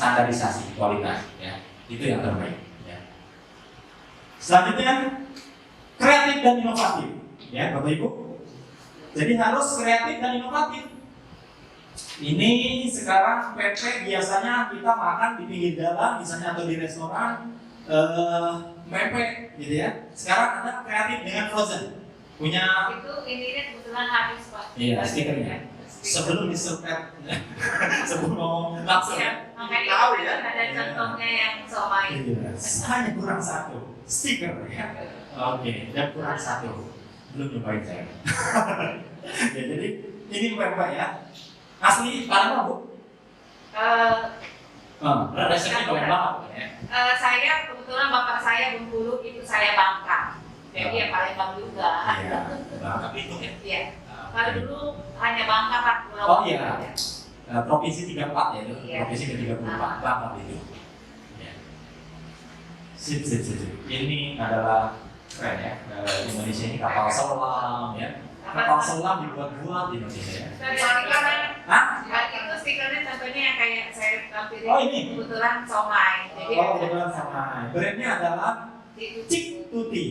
standarisasi kualitas, ya. Itu yang terbaik. Ya. Selanjutnya kreatif dan inovatif, ya Bapak Ibu. Jadi harus kreatif dan inovatif. Ini sekarang PP biasanya kita makan di pinggir jalan, misalnya atau di restoran, pempek, gitu ya. Sekarang ada kreatif dengan frozen. Punya itu ini kebetulan habis Pak. Iya, stikernya. Sebelum diserpet, sebelum mau langsung Ya, makanya tahu ya. ada contohnya yang somai. Iya, hanya kurang satu stiker ya. Oke, dan kurang satu. Belum nyobain saya. Ya, jadi ini pempek ya. Asli Palembang Bu? Resepnya Palembang ya. Saya kebetulan bapak saya Bengkulu, itu saya Bangka. Jadi ya Palembang juga. Iya, Bangka itu ya. Iya. Kalau dulu hanya Bangka Pak. Oh iya. Provinsi 34 ya itu. Iya. Provinsi ke-34 Bangka itu. Ya. Sip. Ini adalah keren ya. Indonesia ini kapal selam ya. Kapal selam dibuat-buat di Indonesia ya. Stikernya, Hah? itu stikernya contohnya yang kayak saya tampilin. Oh, ini? Kebetulan somai. Jadi Kebetulan sama. Brandnya adalah itu Cik Tuti.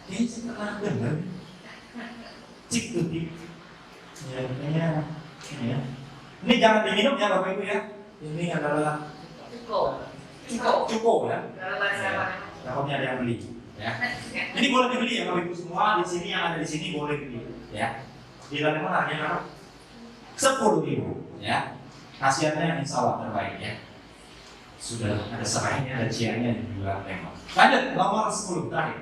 Ini saya pernah dengar. Cik Tuti. Ya, ini ya. Ini jangan diminum ya Bapak Ibu ya. Ini adalah cuko ya. Kalau bahasa apa? Takutnya ada yang beli. Ya. Ini boleh dibeli ya Bapak Ibu semua di sini yang ada di sini boleh dibeli. Ya. Di Palembang harganya berapa? 10.000 ya. Khasiatnya insya Allah terbaik ya. Sudah ada serainya, ada ciannya dan juga lemon. Lanjut nomor 10 terakhir.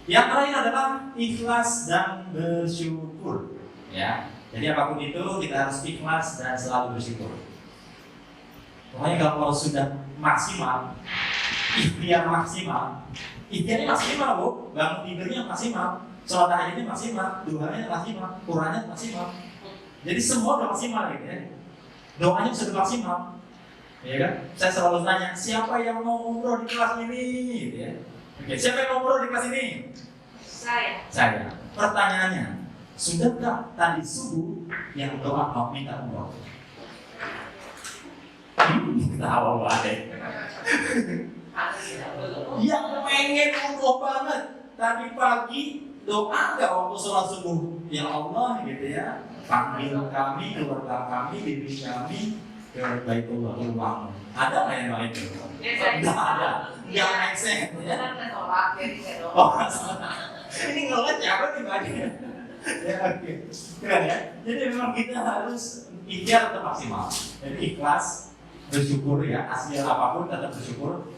Yang terakhir adalah ikhlas dan bersyukur. Ya. Jadi apapun itu kita harus ikhlas dan selalu bersyukur. Pokoknya kalau sudah maksimal, ikhtiar maksimal, ikhtiarnya maksimal Bu, bangun tidurnya maksimal, sholat tahajudnya maksimal, duhanya maksimal, Qur'annya maksimal. Jadi semua udah maksimal gitu ya. Doanya sudah maksimal. Ya kan? Saya selalu tanya, siapa yang mau umroh di kelas ini? Gitu ya. Oke, siapa yang mau umroh di kelas ini? Saya. Pertanyaannya, sudahkah tadi subuh yang doa mau minta umroh? Tahu banget. Yang pengen umroh banget tadi pagi doa nggak waktu sholat subuh? Ya Allah gitu ya, panggil kami, keluarga kami, diri kami ke Baitullahil Ma'mur. Ada nggak yang lain? Nggak ada. Nggak make sense ya. Oh, ini ngelet ya apa nih bagi? Ya oke, keren ya. Jadi memang kita harus ikhtiar tetap maksimal. Jadi ikhlas, bersyukur ya. Hasil apapun tetap bersyukur.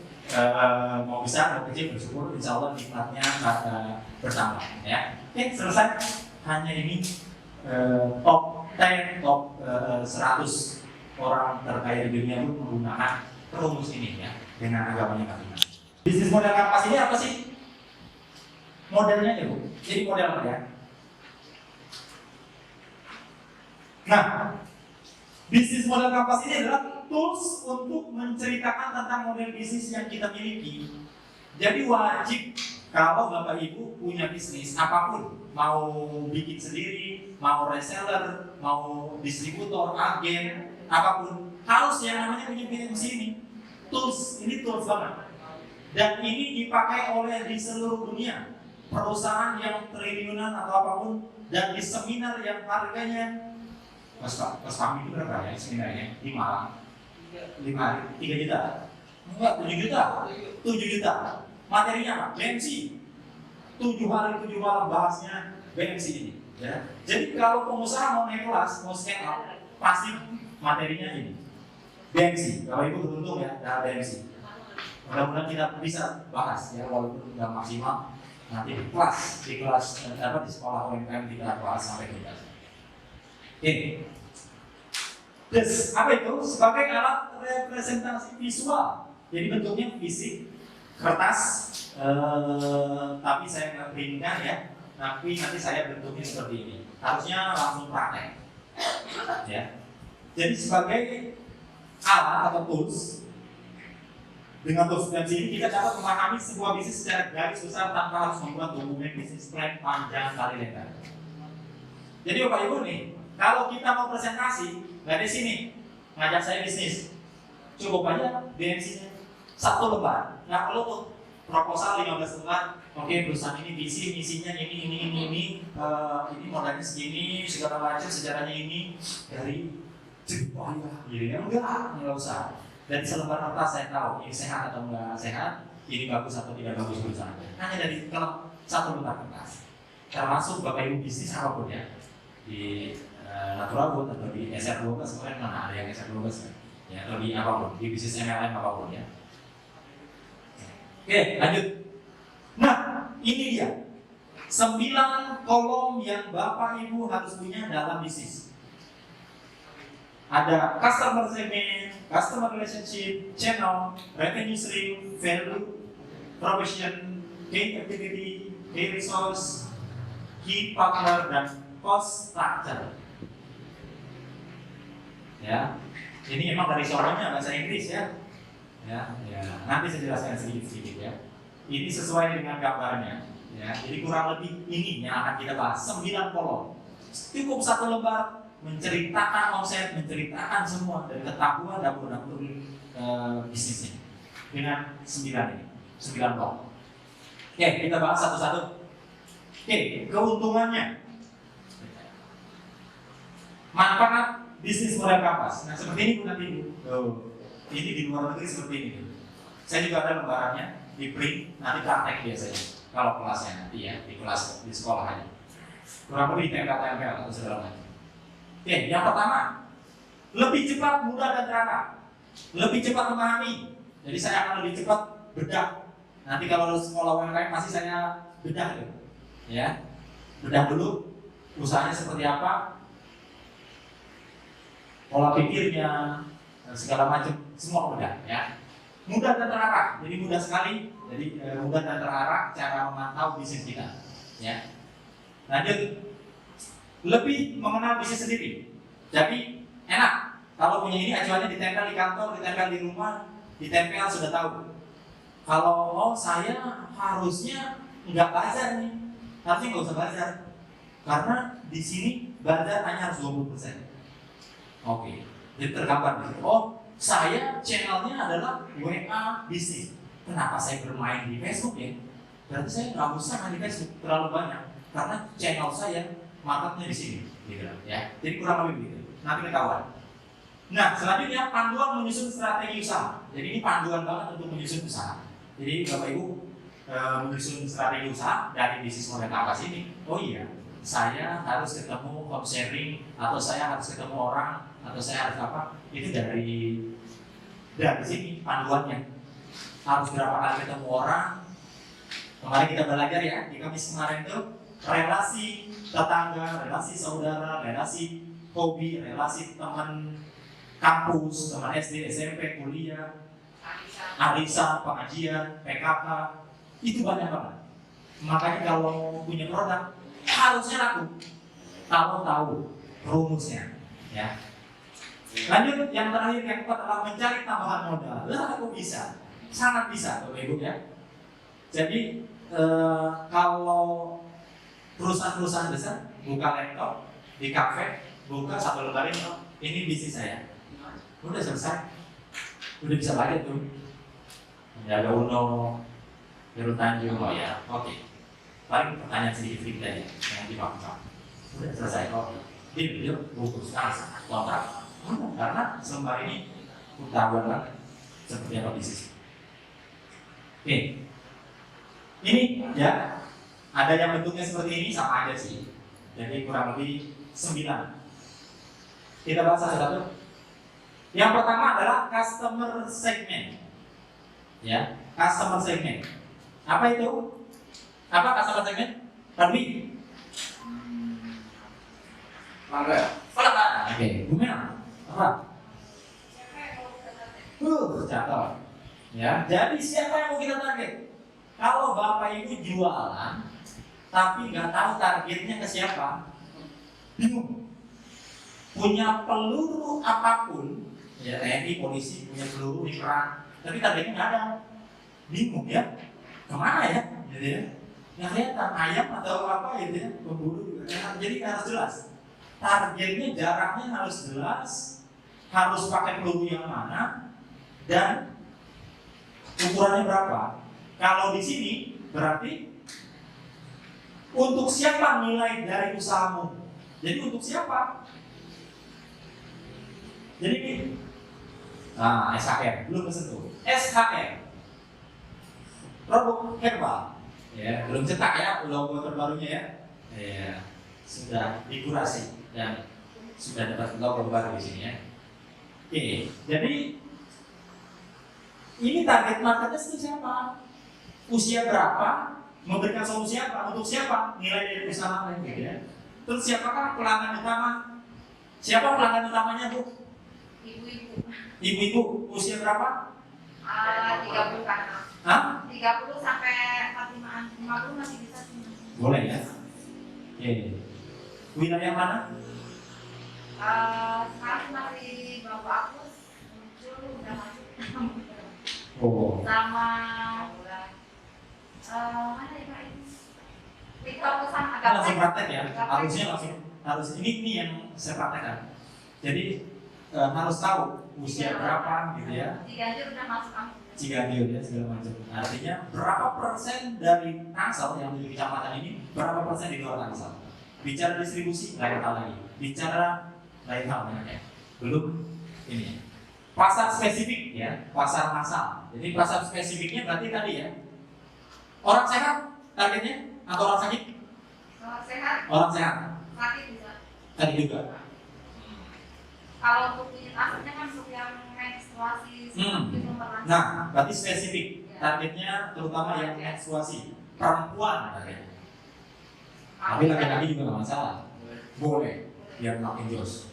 Mau besar mau kecil bersyukur. Insya Allah nikmatnya bersama. Ya. Oke, selesai. Hanya ini top 10, top 100 orang terkaya di dunia pun menggunakan rumus ini ya dengan agamanya masing-masing. Bisnis model kampas ini apa sih? Modelnya ya Bu. Jadi model apa ya? Nah, bisnis model kampas ini adalah tools untuk menceritakan tentang model bisnis yang kita miliki. Jadi wajib kalau Bapak Ibu punya bisnis apapun, mau bikin sendiri, mau reseller, mau distributor, agen, apapun, harus yang namanya punya bisnis ini. Tools, ini tools banget. Dan ini dipakai oleh di seluruh dunia. Perusahaan yang triliunan atau apapun, dan di seminar yang harganya Mas kami itu berapa ya seminarnya? 5 hari, 3 juta? Enggak, 7 juta? 7 juta. Materinya apa? BMC. 7 hari 7 malam bahasnya BMC ini ya. Jadi kalau pengusaha mau naik kelas, mau scale up, pasti materinya ini BMC. Kalau Ibu beruntung ya, ada BMC. Mudah-mudahan kita bisa bahas ya, walaupun nggak maksimal nanti di kelas di sekolah UMKM kita bahas sampai tuntas. Oke. Terus apa itu? Sebagai alat representasi visual. Jadi bentuknya fisik, kertas, tapi saya nggak printkan ya. Tapi nanti saya bentuknya seperti ini. Harusnya langsung praktek. Ya. Jadi sebagai alat atau tools, dengan tools ini kita dapat memahami sebuah bisnis secara garis besar tanpa harus membuat dokumen bisnis plan panjang kali lebar. Jadi Bapak Ibu nih, kalau kita mau presentasi, nggak di sini ngajak saya bisnis, cukup aja BMC-nya 1 lembar. Nggak perlu tuh proposal 15 lembar. Oke, perusahaan ini visi misinya ini modalnya segini, segala macam sejarahnya ini dari Jepang gitu ya. Enggak usah. Dari selembar kertas saya tahu ini sehat atau enggak sehat, ini bagus atau tidak bagus perusahaan. Hanya dari kalau 1 lembar kertas. Termasuk Bapak Ibu bisnis apapun ya. Di Natural Wood atau di SR12 kemarin mana ada yang SR12 ya, atau di apapun, di bisnis MLM apapun ya. Oke, lanjut. Nah, ini dia 9 kolom yang Bapak Ibu harus punya dalam bisnis. Ada customer segment, customer relationship, channel, revenue stream, value, profession, key activity, key resource, key partner, dan cost structure. Ya, ini emang dari soalnya bahasa Inggris ya. Ya, nanti saya jelaskan sedikit ya. Ini sesuai dengan gambarnya. Ya, jadi kurang lebih ini yang akan kita bahas 9 kolom. Cukup 1 lembar menceritakan omset, menceritakan semua dari ketahuan dapur-dapur bisnisnya dengan 9 kolom. Oke, kita bahas satu-satu. Oke, keuntungannya. Manfaat bisnis model kampas. Nah, seperti ini Bu nanti. Ini di luar negeri seperti ini. Saya juga ada lembarannya di print, nanti praktek biasanya. Kalau kelasnya nanti ya, di kelas di sekolah aja. Kurang lebih tempel atau segala macam. Oke, yang pertama, lebih cepat, mudah dan terarah. Lebih cepat memahami. Jadi saya akan lebih cepat bedah. Nanti kalau sekolah UMKM masih saya bedah gitu. Ya. Bedah dulu usahanya seperti apa, pola pikirnya, segala macam, semua mudah ya. Mudah dan terarah, jadi mudah sekali. Jadi mudah dan terarah cara memantau bisnis kita ya. Lanjut, lebih mengenal bisnis sendiri. Jadi enak kalau punya ini acuannya ditempel di kantor, ditempel di rumah, ditempel sudah tahu. Kalau saya harusnya nggak belajar nih, harusnya nggak usah belajar karena di sini belajar hanya harus 20%. Oke, jadi tergambar nih. Oh, saya channelnya adalah WA bisnis. Kenapa saya bermain di Facebook ya? Berarti saya nggak usah main di Facebook terlalu banyak karena channel saya marketnya di sini, gitu ya. Jadi kurang lebih begitu. Nanti ketahuan. Nah, selanjutnya panduan menyusun strategi usaha. Jadi ini panduan banget untuk menyusun usaha. Jadi Bapak Ibu menyusun strategi usaha dari bisnis model kampas ini. Oh iya, saya harus ketemu home sharing, atau saya harus ketemu orang, atau saya harus apa? Itu dari sini panduannya. Harus berapa kali ketemu orang. Kemarin kita belajar ya di Kamis kemarin itu relasi tetangga, relasi saudara, relasi hobi, relasi teman kampus, teman SD, SMP, kuliah, arisan, pengajian, PKK, itu banyak banget. Makanya kalau punya produk harusnya laku kalau tahu rumusnya ya. Lanjut, yang terakhir yang keempat adalah mencari tambahan modal. Lah aku bisa, sangat bisa Bapak Ibu ya. Jadi kalau perusahaan-perusahaan besar buka laptop di kafe, buka 1 lembar ini bisnis saya, udah selesai, udah bisa budget tuh. Menjaga Uno, Heru Tanjung, oh ya, oke. Paling pertanyaan sedikit aja yang dipakai. Udah selesai kok. Dia bungkus kontrak. Karena selembar ini ketahuan banget seperti apa bisnis. Oke, ini ya ada yang bentuknya seperti ini sama aja sih. Jadi kurang lebih 9. Kita bahas satu-satu. Yang pertama adalah customer segment. Ya, customer segment. Apa itu? Apa customer segment? Tapi Mangga. Oke, gimana? Apa? Cakep. Ya, jadi siapa yang mau kita target? Kalau Bapak Ibu jualan, tapi nggak tahu targetnya ke siapa, bingung. Punya peluru apapun, ya TNI, polisi punya peluru di perang, tapi targetnya nggak ada, bingung ya, kemana ya? Gitu ya. Nggak kelihatan ayam atau apa gitu ya, pemburu. Jadi harus jelas. Targetnya, jaraknya harus jelas, harus pakai peluru yang mana, dan ukurannya berapa. Kalau di sini berarti untuk siapa nilai dari usahamu. Jadi untuk siapa? Jadi SHR belum kesentuh. SHR produk herbal, ya belum cetak ya logo terbarunya ya. Ya sudah dikurasi dan sudah dapat logo baru di sini ya. Oke, jadi ini target marketnya itu siapa? Usia berapa? Memberikan solusi apa? Untuk siapa? Nilai dari usaha apa gitu ya. Terus siapakah pelanggan utama? Siapa pelanggan utamanya Bu? Ibu-ibu. Ibu-ibu usia berapa? 30 kan. Hah? 30 sampai 45-an. 50 masih bisa sih. Boleh ya. Oke. Wilayah mana? Sekarang masih Bapak Agus muncul udah masuk. Oh. Sama mana ya Pak ini? Victor pesan agak Langsung praktek ya. Agak Harusnya harus ini yang saya praktekkan. Jadi harus tahu usia berapa gitu ya. Ciganjur udah masuk kampung. Ciganjur ya segala macam. Artinya berapa persen dari Tangsel yang menjadi kecamatan ini, berapa persen di luar Tangsel? Bicara distribusi lain hal lagi. Bicara lain hal ya. Belum ini. Pasar spesifik ya, pasar massal. Jadi pasar spesifiknya berarti tadi ya. Orang sehat targetnya atau orang sakit? Sehat. Orang sehat. Sakit bisa. Tadi juga. Kalau untuk unit aslinya kan untuk yang menstruasi seperti pemberlanjutan. Nah, berarti spesifik. Targetnya terutama yang menstruasi. Perempuan targetnya. Tapi laki-laki juga nggak masalah. Boleh, biar makin jos.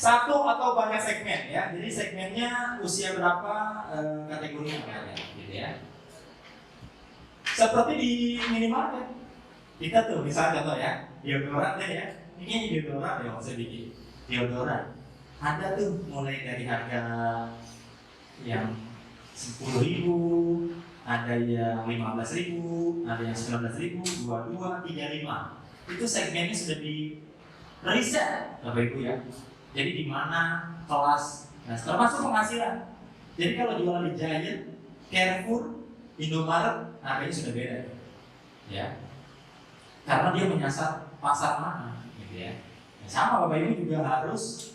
Satu atau banyak segmen ya. Jadi segmennya usia berapa, kategorinya apa ya, gitu ya. Seperti di minimarket. Kita tuh misalnya contoh ya, deodoran deh ya. Ini deodoran ya saya bikin. Deodoran. Ada tuh mulai dari harga yang 10.000, ada yang 15.000, ada yang 19.000, 22, 35. Itu segmennya sudah di riset, Bapak Ibu ya. Jadi di mana kelas, nah, termasuk penghasilan. Jadi kalau jualan di Giant, Carrefour, Indomaret, harganya sudah beda, ya. Karena dia menyasar pasar mana, gitu ya. Nah, sama Bapak Ibu juga harus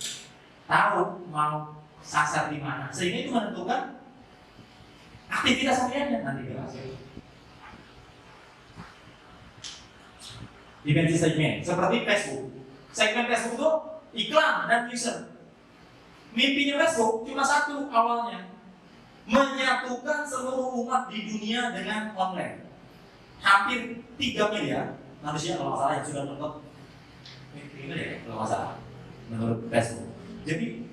tahu mau sasar di mana, sehingga itu menentukan aktivitas hariannya nanti kelas. Dimensi segmen, seperti Facebook. Segmen Facebook itu iklan dan user. Mimpinya Facebook cuma satu awalnya, menyatukan seluruh umat di dunia dengan online. Hampir 3 miliar manusia kalau nggak salah yang sudah nonton. Ini deh kalau nggak salah menurut Facebook. Jadi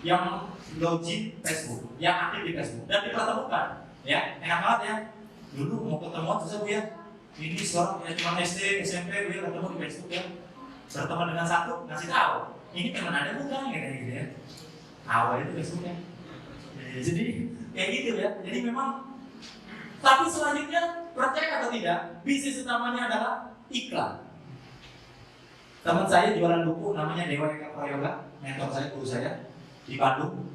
yang login Facebook, yang aktif di Facebook dan dipertemukan, ya enak banget ya. Dulu mau ketemuan susah Bu ya. Ini seorang ya cuma SD, SMP, gue ketemu di Facebook ya. Berteman dengan satu, ngasih tahu. Ini teman ada bukan kayak gitu ya. Awal itu Facebooknya. Jadi kayak gitu ya. Jadi memang. Tapi selanjutnya percaya atau tidak, bisnis utamanya adalah iklan. Teman saya jualan buku namanya Dewa Eka Prayoga, mentor saya, guru saya di Bandung.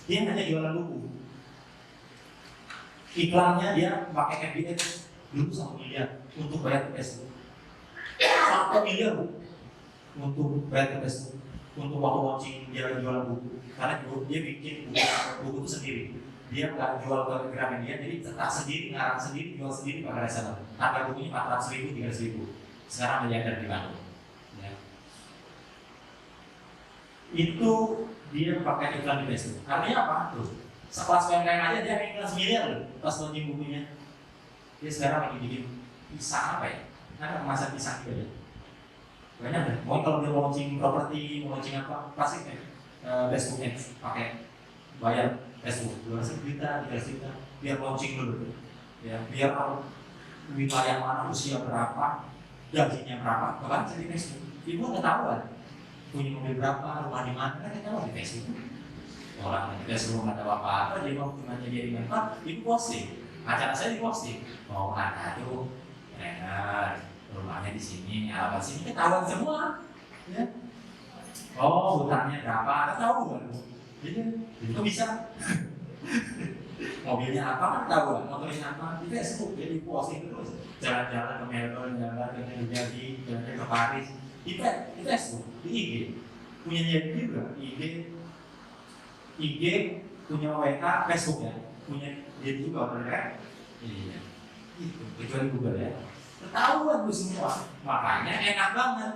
Dia hanya jualan buku. Iklannya dia pakai FBX dulu 1 miliar untuk bayar ke Facebook. 1 miliar untuk bayar ke Facebook. Untuk waktu launching dia jualan buku. Karena dia bikin buku itu sendiri. Dia nggak jual ke Gramedia, jadi cetak sendiri, ngarang sendiri, jual sendiri pakai reseller. Harga bukunya 400.000, 300.000. Sekarang miliarder di Bandung. Ya. Itu dia pakai iklan di Facebook. Artinya apa? Tuh, sekelas UMKM aja dia iklan semiliar loh pas launching bukunya. Dia sekarang lagi bikin pisang apa ya? Ada kemasan pisang juga ya. Banyak deh. Mau kalau dia launching properti, mau launching apa, pasti kan Facebook Ads pakai bayar Facebook 200 juta, 300 juta, biar launching dulu, ya, biar wilayah mana, usia berapa, gajinya berapa, bahkan jadi Facebook. Ibu nggak tahu kan, punya mobil berapa, rumah di mana, kan kita tahu di Facebook. Orang di Facebook nggak tahu apa-apa, dia mau cuma jadi member, ibu posting, acara saya di posting, mau ada tuh, trainer, rumahnya di sini, alamat sini, ketahuan semua, ya. Oh, hutangnya berapa? Tahu kan? Jadi itu bisa. Mobilnya apa kan tahu kan? Motornya apa? Di Facebook jadi posting terus. Jalan-jalan ke Melbourne, jalan ke New Jersey, jalan ke Paris. Di Facebook, di IG. Punya dia juga IG punya WK, Facebook ya. Punya dia juga kan? Iya. Itu kecuali Google ya. Ketahuan tuh semua. Makanya enak banget.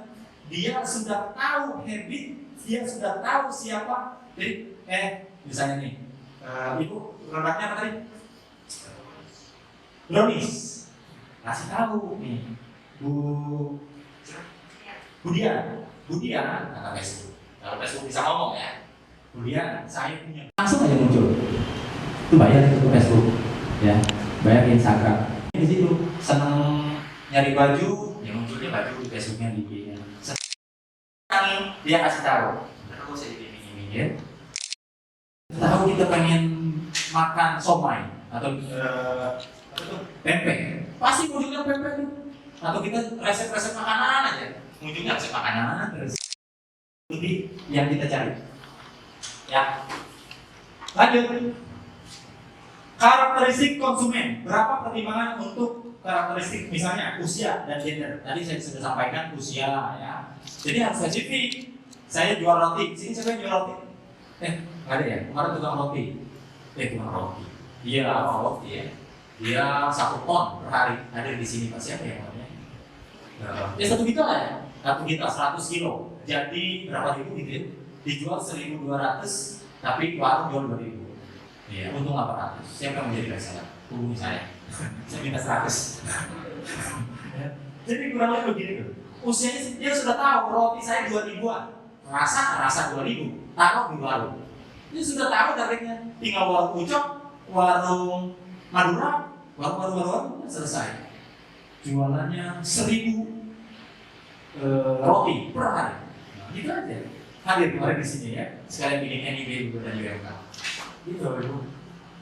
Dia sudah tahu habit, dia sudah tahu siapa. Jadi, misalnya nih, ibu produknya apa tadi? Brownies. Kasih tahu nih, Budian, kata Facebook. Kalau Facebook bisa ngomong ya, Budian, saya punya. Langsung aja muncul. Itu bayar ke Facebook, ya, bayar ke Instagram. Di situ seneng nyari baju, ya munculnya baju di Facebooknya di IG-nya. Dia kasih tahu, terus saya dibimbing-bimbingin. Tahu kita pengen makan somai atau pempek, pasti munculnya pempek tuh. Atau kita resep-resep makanan aja, munculnya resep makanan terus. Itu yang kita cari. Ya, lanjut. Karakteristik konsumen, berapa pertimbangan untuk karakteristik misalnya usia dan gender. Tadi saya sudah sampaikan usia ya. Jadi harus spesifik. Saya jual roti, sini siapa yang jual roti? Nggak ada ya, kemarin tukang roti. Tukang roti. Dia roti ya. Dia 1 ton per hari. Ada di sini Pak, siapa ya namanya? 1 juta lah ya. 1 juta 100 kilo. Jadi berapa ribu gitu ya? Dijual 1.200, tapi warung jual 2.000. Iya, untung 800. Siapa yang menjadi reseller? Hubungi saya. Saya minta 100. Jadi kurang lebih begini tuh. Usianya dia sudah tahu roti saya 2.000-an. Rasa 2.000. Taruh di warung. Dia sudah tahu targetnya. Tinggal warung Ucok, warung Madura, warung selesai. Jualannya 1.000 roti per hari. Gitu aja. Hadir kemarin di sini ya. Sekalian bikin NIB juga dan UMK. Gitu loh.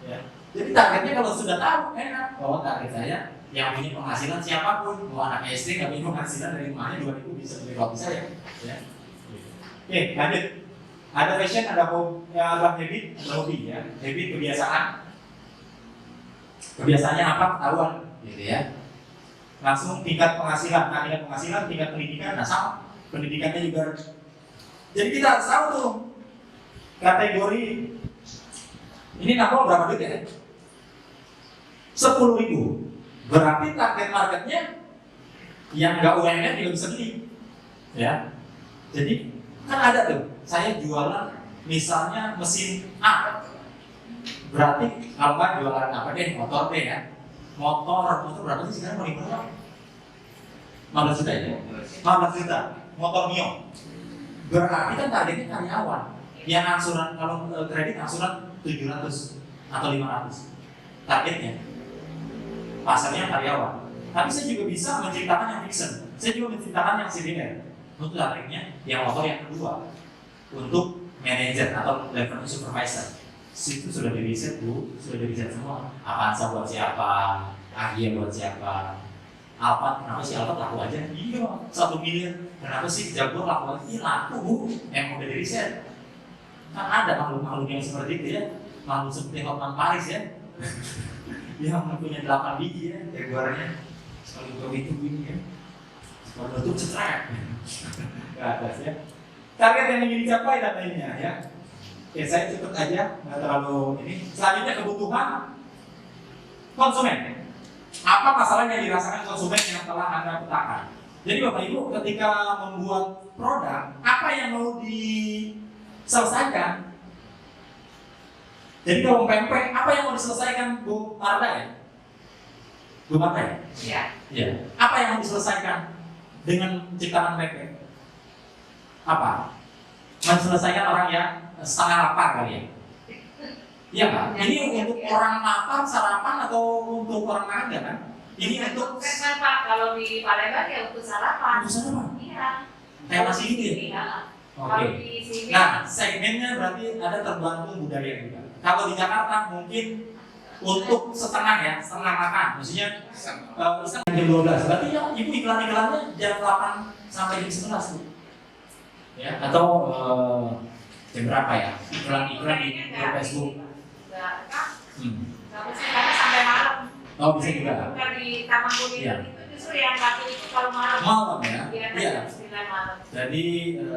Ya. Jadi targetnya kalau sudah tahu enak. Bahwa target saya yang punya penghasilan siapapun, mau anak SD nggak punya penghasilan dari rumahnya 2.000 bisa beli roti saya. Ya. Oke, lanjut. Ada passion, ada habit, ada hobi ya. Habit kebiasaan. Kebiasaannya apa? Ketahuan, gitu ya. Langsung tingkat penghasilan, tingkat pendidikan, nah sama. Pendidikannya juga. Jadi kita harus tahu tuh kategori. Ini nabung berapa duit ya? 10.000. Berarti target marketnya yang nggak UMR juga bisa beli, ya. Jadi kan ada tuh, saya jualan misalnya mesin A. Berarti kalau nggak jualan apa deh, motor deh ya. Motor berapa sih sekarang paling murah? 15 juta ya? 15 juta. Motor Mio. Berarti kan targetnya karyawan. Yang angsuran kalau kredit angsuran 700 atau 500 targetnya. Pasarnya karyawan. Tapi saya juga bisa menciptakan yang fiction. Saya juga menciptakan yang silinder. Untuk targetnya yang motor yang kedua. Untuk manajer atau level supervisor. Situ sudah di riset Bu, sudah di riset semua. Avanza buat siapa, Agia buat siapa, Alphard, kenapa sih Alphard laku aja? Iya, 1 miliar. Kenapa sih Jaguar laku aja? Iya laku Bu, emang udah di riset. Kan ada makhluk-makhluk yang seperti itu ya, makhluk seperti Hotman Paris ya. Yang punya 8 biji ya, Jaguarnya. Sekali itu begini ya. Sekali tutup cetrek. Ke atas ya. Target yang ingin dicapai dan lainnya ya. Oke, saya cepet aja, nggak terlalu ini. Selanjutnya kebutuhan konsumen. Apa masalah yang dirasakan konsumen yang telah Anda petakan? Jadi Bapak Ibu ketika membuat produk, apa yang mau diselesaikan? Jadi kalau pempek, apa yang mau diselesaikan Bu Marta ya? Bu Marta ya? Iya. Iya. Apa yang mau diselesaikan dengan ciptaan pempek? Apa? Menyelesaikan orang yang setengah lapar kali ya? Iya Pak? Ini untuk orang lapar, sarapan atau untuk orang makan nggak kan? Ini untuk kan Pak, kalau di Palembang ya untuk sarapan. Untuk sarapan? Iya. Kayak nasi gitu ya? Iya. Oke. Kalau di sini Nah, segmennya berarti ada tergantung budaya juga. Kalau di Jakarta mungkin untuk setengah ya, setengah makan. Maksudnya setengah jam 12. Berarti ya ibu iklan-iklannya jam 8 sampai jam 11 Bu. ya atau jam berapa ya iklan di Facebook. Enggak kan? Hmm. Nggak mesti karena sampai malam. Oh bisa juga. Bukan di Taman Kuning Iya. itu justru yang kaki itu kalau malam. Malam ya. Iya. Iya. Jam 9 malam. Jadi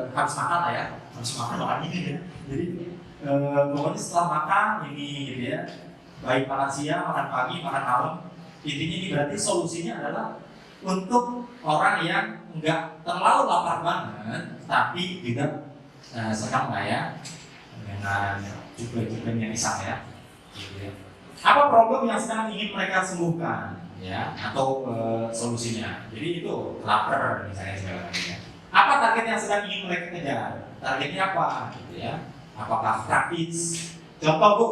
harus makan lah ya, harus makan ini ya. Jadi pokoknya setelah makan ini gitu ya, baik makan siang, makan pagi, makan malam. Intinya ini berarti solusinya adalah untuk orang yang nggak terlalu lapar banget, tapi juga sedang lah ya dengan cukup-cukup yang pisang ya. Gitu ya. Apa problem yang sedang ingin mereka sembuhkan ya atau solusinya? Jadi itu lapar misalnya segala macamnya. Apa target yang sedang ingin mereka kejar? Targetnya apa? Gitu ya. Apakah praktis? Contoh Bu,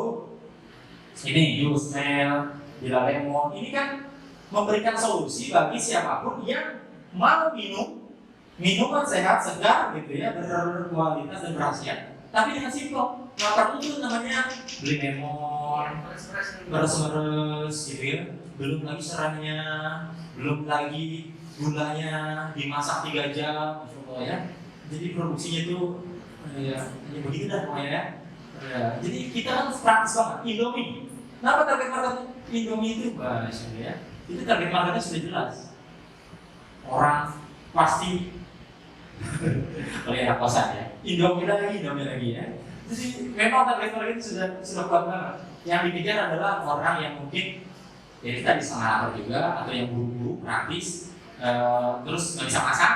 ini Yusmel, Bila Lemon, ini kan memberikan solusi bagi siapapun yang mau minum minuman sehat, segar, gitu ya, berkualitas dan berkhasiat. Tapi dengan simpel, nggak perlu itu namanya beli lemon, meres-meres, gitu ya. Belum lagi serannya, belum lagi gulanya dimasak 3 jam, ya. Jadi produksinya itu ya begitu dah namanya ya. Jadi kita kan praktis banget. Indomie. Kenapa target market Indomie itu bahas ya? Itu target marketnya sudah jelas. Orang pasti pelihara kosan ya. Indomie lagi ya. Jadi memang target market itu sudah kuat banget. Yang dikejar adalah orang yang mungkin ya kita bisa lapar juga atau yang buru-buru praktis, terus nggak bisa masak,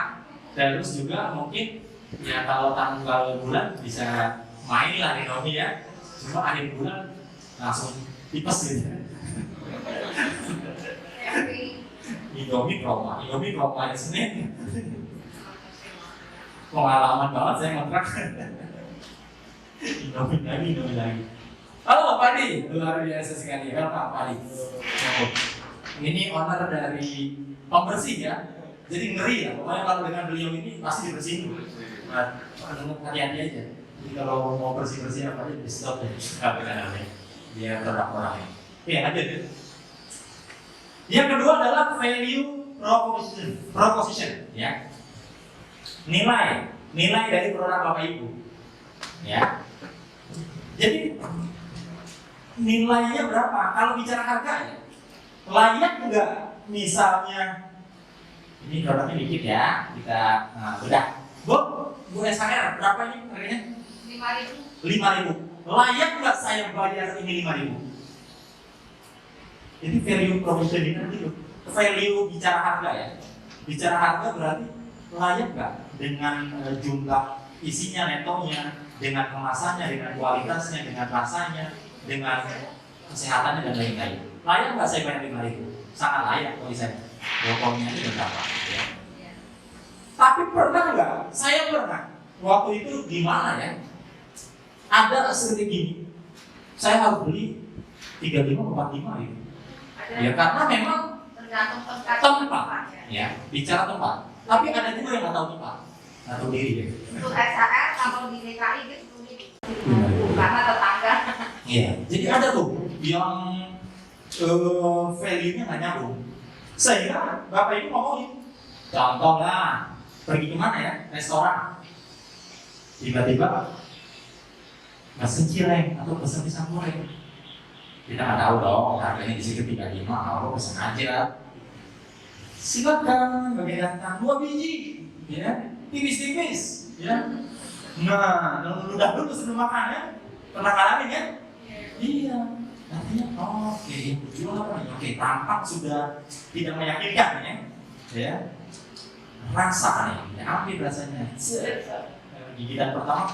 terus juga mungkin ya kalau tanggal bulan bisa main lah Indomie ya, cuma akhir bulan langsung tipes gitu. Indomie promo hari Senin. Pengalaman banget saya ngontrak. Indomie lagi. Halo Pak Adi, luar biasa sekali. Welcome Pak Adi. Ini owner dari pembersih ya. Jadi ngeri ya. Pokoknya kalau dengan beliau ini pasti dibersihin. Hati-hati aja. Jadi kalau mau bersih-bersih apa aja di stop ya. Nggak benar-benar. Dia produk orang ini. Oke, lanjut ya. Yang kedua adalah value proposition ya. Nilai dari produk Bapak Ibu. Ya. Jadi nilainya berapa? Kalau bicara harga ya, layak nggak misalnya ini produknya dikit ya, kita udah. Bu SHR berapa ini harganya? 5.000. Layak nggak saya bayar ini 5.000? Jadi value proposition ini nanti value bicara harga ya. Bicara harga berarti layak nggak dengan jumlah isinya, netonya, dengan kemasannya, dengan kualitasnya, dengan rasanya, dengan kesehatannya dan lain-lain. Layak nggak saya bayar 5.000? Sangat layak bagi saya. Pokoknya itu berapa? Ya. Tapi pernah nggak? Saya pernah. Waktu itu di mana ya? Ada seperti gini. Saya harus beli 35 atau 45 gitu. Ya karena memang tergantung tempat. Ya, bicara tempat. Tapi ada juga yang nggak tahu tempat, nggak tahu diri ya. Untuk SHR kalau di DKI gitu karena tetangga. Iya, jadi ada tuh yang value-nya nggak nyambung. Sehingga Bapak Ibu ngomongin, contoh lah, pergi kemana ya, restoran. Tiba-tiba pesen cireng atau pesen pisang goreng. Kita nggak tahu dong, harganya di situ 35, kalau pesen aja. Silakan bagi datang 2 biji, ya, tipis-tipis, ya. Nah, udah dulu sebelum makan ya, pernah ngalamin ya? Iya. Artinya, oke, jual apa nih? Oke, tampak sudah tidak meyakinkan ya. Rasa nih, ambil rasanya. Gigitan pertama,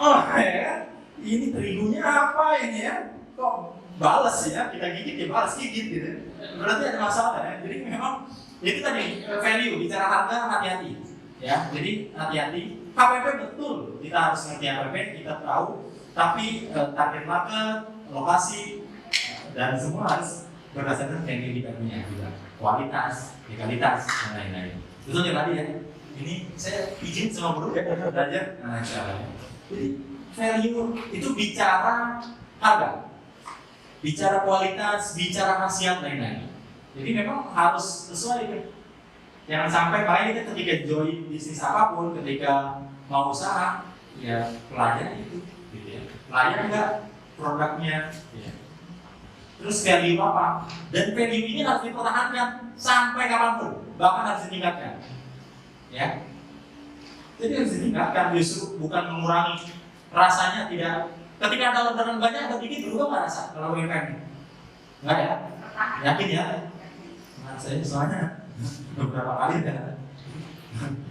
oh ya, ini terigunya apa ini ya? Kok balas ya? Kita gigit ya balas gigit gitu. Berarti ada masalah ya. Jadi memang itu tadi value, bicara harga hati-hati ya. Jadi hati-hati. HPP betul, kita harus ngerti HPP, kita tahu. Tapi target market, lokasi dan semua harus berdasarkan value kita punya juga. Kualitas, legalitas dan lain-lain. Betul ya tadi ya. Ini saya izin sama guru ya belajar. Nah, jadi value itu bicara harga, bicara kualitas, bicara khasiat dan lain-lain. Jadi memang harus sesuai kan. Jangan sampai makanya kita ketika join bisnis apapun, ketika mau usaha, ya pelayan itu, gitu ya. Layak nggak produknya? Ya. Terus value apa? Dan value ini harus dipertahankan sampai kapanpun, bahkan harus ditingkatkan. Ya, jadi harus ditingkatkan, justru bukan mengurangi. Rasanya tidak. Ketika ada orderan banyak atau dikit berubah nggak rasa kalau UMKM? Nggak ya? Yakin ya? Nah, saya soalnya beberapa kali udah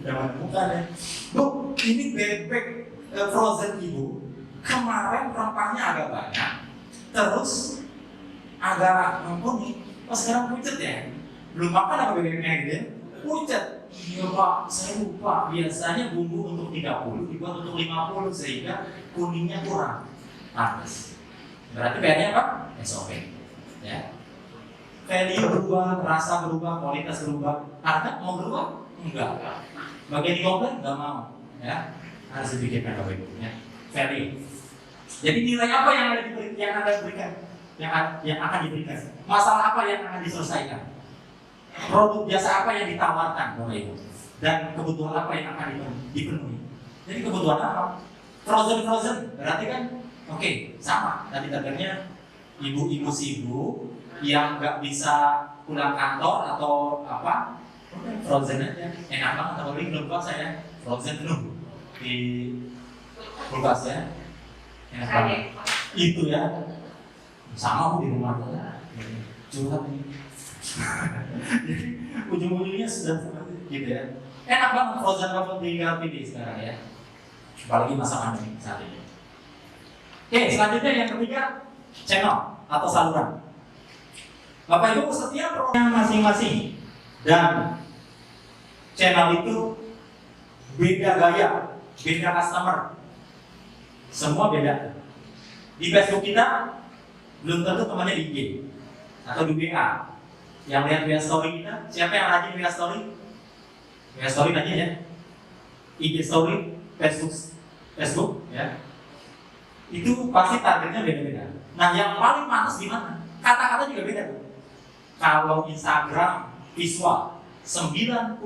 menemukan ya. Bu, ini bebek frozen ibu kemarin rempahnya agak banyak, terus agak kuning, pas sekarang pucet ya. Belum makan apa bebeknya gitu ya? Pucet. Iya Pak, saya lupa. Biasanya bumbu untuk 30 dibuat untuk 50 sehingga kuningnya kurang. Pantes. Berarti PR-nya apa? SOP. Ya. Value berubah, rasa berubah, kualitas berubah. Harga mau berubah? Enggak. Bagian komplain enggak mau. Ya. Harus dipikirkan Bapak Ibu. Ya. Value. Jadi nilai apa yang Anda berikan? Yang akan diberikan? Masalah apa yang akan diselesaikan? Produk jasa apa yang ditawarkan Bapak Ibu? Dan kebutuhan apa yang akan dipenuhi? Jadi kebutuhan apa? Frozen berarti kan oke, sama. Tadi targetnya ibu-ibu sibuk yang nggak bisa pulang kantor atau apa, frozen aja. Enak banget, apalagi belum puasa ya, frozen penuh di kulkas ya. Enak banget. Itu ya, sama aku di rumah curhat ini. Jadi ujung-ujungnya sudah seperti gitu ya. Enak banget frozen apa tinggal pilih sekarang ya. Apalagi masa pandemi saat ini. Oke, selanjutnya yang ketiga, channel atau saluran. Bapak Ibu, setiap produknya masing-masing dan channel itu beda gaya, beda customer, semua beda. Di Facebook kita belum tentu temannya di IG atau di WA. Yang lihat WA story kita, siapa yang rajin WA story? WA story aja ya. IG story, Facebook ya. Itu pasti targetnya beda-beda. Nah, yang paling panas di mana? Kata-kata juga beda. Kalau Instagram visual 99%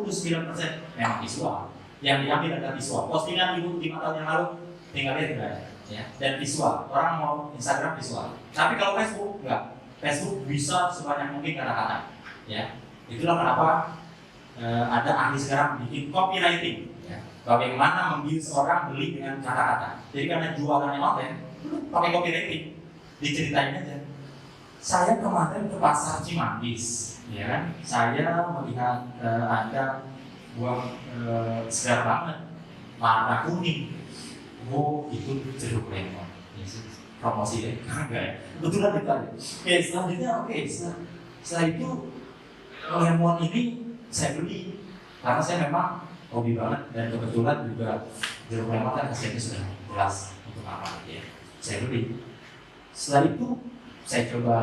memang visual. Yang diambil adalah visual. Postingan ibu 5 tahun yang lalu tinggal lihat tidak ada, ya. Dan visual. Orang mau Instagram visual. Tapi kalau Facebook enggak. Facebook bisa sebanyak mungkin kata-kata, ya. Itulah kenapa ada ahli sekarang bikin copywriting, ya. Bagaimana membius orang beli dengan kata-kata. Jadi karena jualannya online, pakai copywriting, diceritain aja. Saya kemarin ke pasar Cimanggis, ya kan? Saya melihat ada buah segar banget, warna kuning. Oh, itu jeruk lemon. Promosi deh, enggak ya? Betulan itu aja. Oke, selanjutnya setelah itu lemon ini saya beli karena saya memang hobi banget dan kebetulan juga jeruk lemon kan hasilnya sudah jelas untuk apa ya. Saya beli. Setelah itu saya coba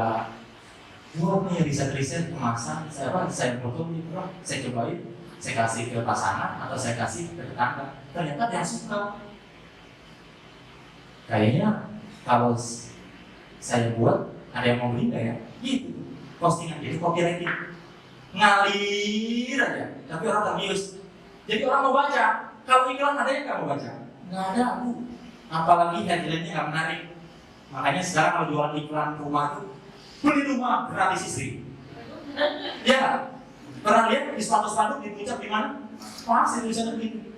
buat nih riset kemasan, saya foto itu, saya cobain, saya kasih ke pasangan atau saya kasih ke tetangga. Ternyata dia suka. Kayaknya kalau saya buat ada yang mau beli nggak ya? Gitu. Postingan itu copywriting ngalir aja, tapi orang terbius. Jadi orang mau baca. Kalau iklan ada yang nggak mau baca? Nggak ada, Bu. Apalagi headline-nya nggak menarik. Makanya sekarang kalau jualan iklan rumah itu beli rumah gratis istri. Ya, pernah lihat di spanduk diucap di mana? Pasti tulisannya begitu.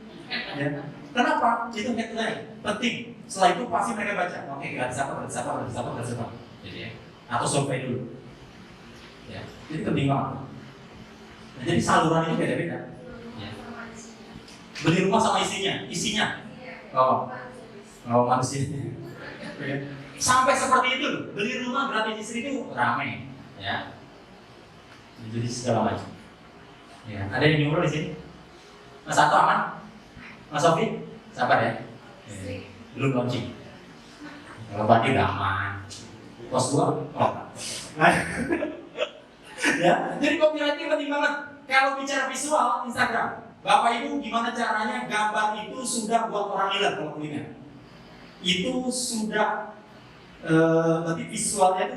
Ya. Kenapa? Itu headline penting. Setelah itu pasti mereka baca. Oke, gratis apa. Jadi ya. Atau survei dulu. Ya. Jadi penting banget. Nah, jadi saluran ini beda-beda. Ya. Beli rumah sama isinya. Oh, manusia. Sampai seperti itu loh. Beli rumah gratis istri itu ramai, ya. Jadi segala macam. Ya, ada yang nyuruh di sini. Mas Anto aman? Mas Sofi, sabar ya. Belum launching. Kalau Bandi udah aman. Pos 2, ya, jadi copywriting penting banget. Kalau bicara visual Instagram, Bapak Ibu gimana caranya gambar itu sudah buat orang lihat kalau kuliner. Itu sudah berarti visualnya itu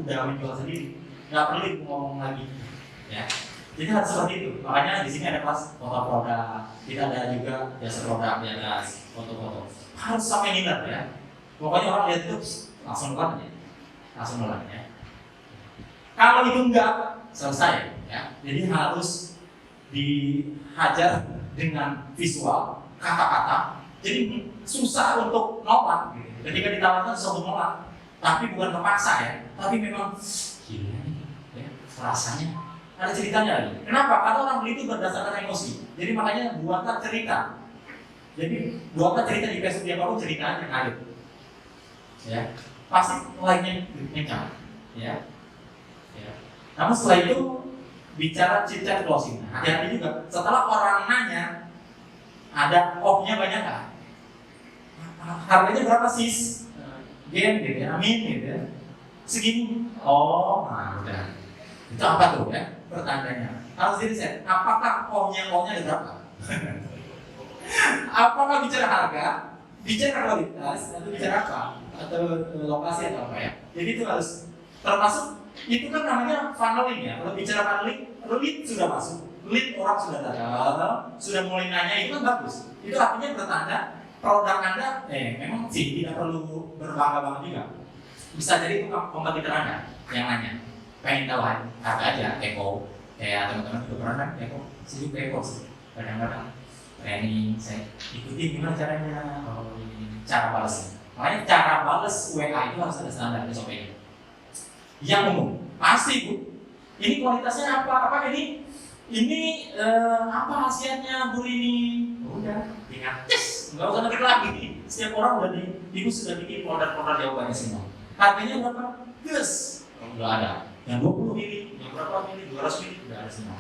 udah menjual sendiri, nggak perlu ngomong lagi, ya. Jadi harus seperti itu. Makanya di sini ada kelas foto produk, kita ada juga jasa produk di atas foto-foto. Harus sampai minat ya. Pokoknya orang lihat itu langsung keluar ya, langsung keluar ya. Kalau itu enggak selesai ya. Jadi harus dihajar dengan visual, kata-kata. Jadi susah untuk nolak. Ketika ditawarkan susah untuk nolak. Tapi bukan terpaksa ya. Tapi memang gila nih ya, rasanya. Ada ceritanya lagi. Kenapa? Karena orang beli itu berdasarkan emosi. Jadi makanya buatlah cerita. Jadi buatlah cerita di Facebook dia baru ceritanya ngalir. Ya, pasti like-nya kencang. Ya. Ya. Namun setelah itu bicara chit-chat closing. Hati-hati juga. Setelah orang nanya, ada off-nya banyak nggak? Harganya berapa sis? Gen gitu ya, amin gitu ya. Segini. Oh, nah udah. Itu apa tuh ya? Pertanyaannya. Harus diriset. Apakah off-nya ada berapa? Apakah bicara harga, bicara kualitas, atau bicara apa? Atau lokasi atau apa ya? Jadi itu harus termasuk. Itu kan namanya funneling ya. Kalau bicara funneling, lead sudah masuk, lead orang sudah datang, sudah mulai nanya, itu kan bagus. Itu artinya bertanda produk Anda memang sih tidak perlu berbangga-bangga juga. Bisa jadi itu kompetitor Anda yang nanya, pengen tahu harga aja, Eko, kayak teman-teman juga pernah kan, Eko, sibuk Eko sih, kadang-kadang training, saya ikuti gimana caranya, cara balasnya. Makanya cara balas WA itu harus ada standar SOP-nya. Yang umum, pasti Bu. Ini kualitasnya apa? Apa ini apa khasiatnya Bu ini? Udah, tinggal tes, nggak usah ngetik lagi. Setiap orang ibu sudah bikin folder-folder jawabannya semua. Harganya berapa? Yes, nggak ada. Yang 20 mili, yang berapa mili, 200 mili, udah ada semua.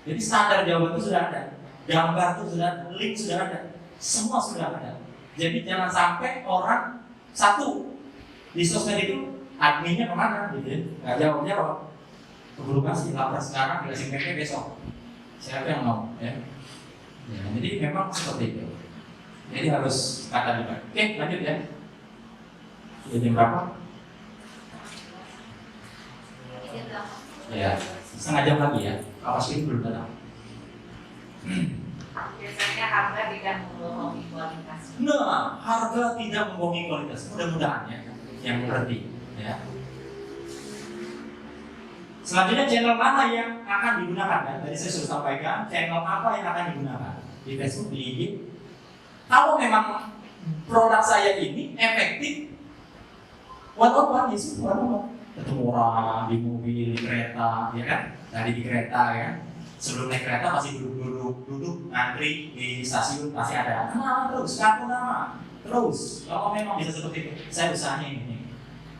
Jadi standar jawaban itu sudah ada, gambar itu sudah ada, link sudah ada, semua sudah ada. Jadi jangan sampai orang satu di sosmed itu adminnya kemana gitu ya, nggak jawab keburu kasih lapar sekarang dikasih PP besok, siapa yang mau ya? Ya jadi memang seperti itu, jadi harus kata juga. Oke lanjut ya, sudah jam berapa? Ya setengah jam lagi ya, awas ini belum datang. Biasanya harga tidak membohongi kualitas. Nah, harga tidak membohongi kualitas. Mudah-mudahan ya, yang mengerti. Ya. Selanjutnya channel mana yang akan digunakan? Ya? Tadi saya sudah sampaikan channel apa yang akan digunakan di Facebook, di IG. Kalau memang produk saya ini efektif, one-on-one ya sih, one-on-one. Ketemu orang di mobil, di kereta, ya kan? Tadi di kereta ya. Sebelum naik kereta pasti duduk antri di stasiun pasti ada. Kenal terus, kartu nama terus. Kalau memang bisa seperti itu, saya usahanya ini.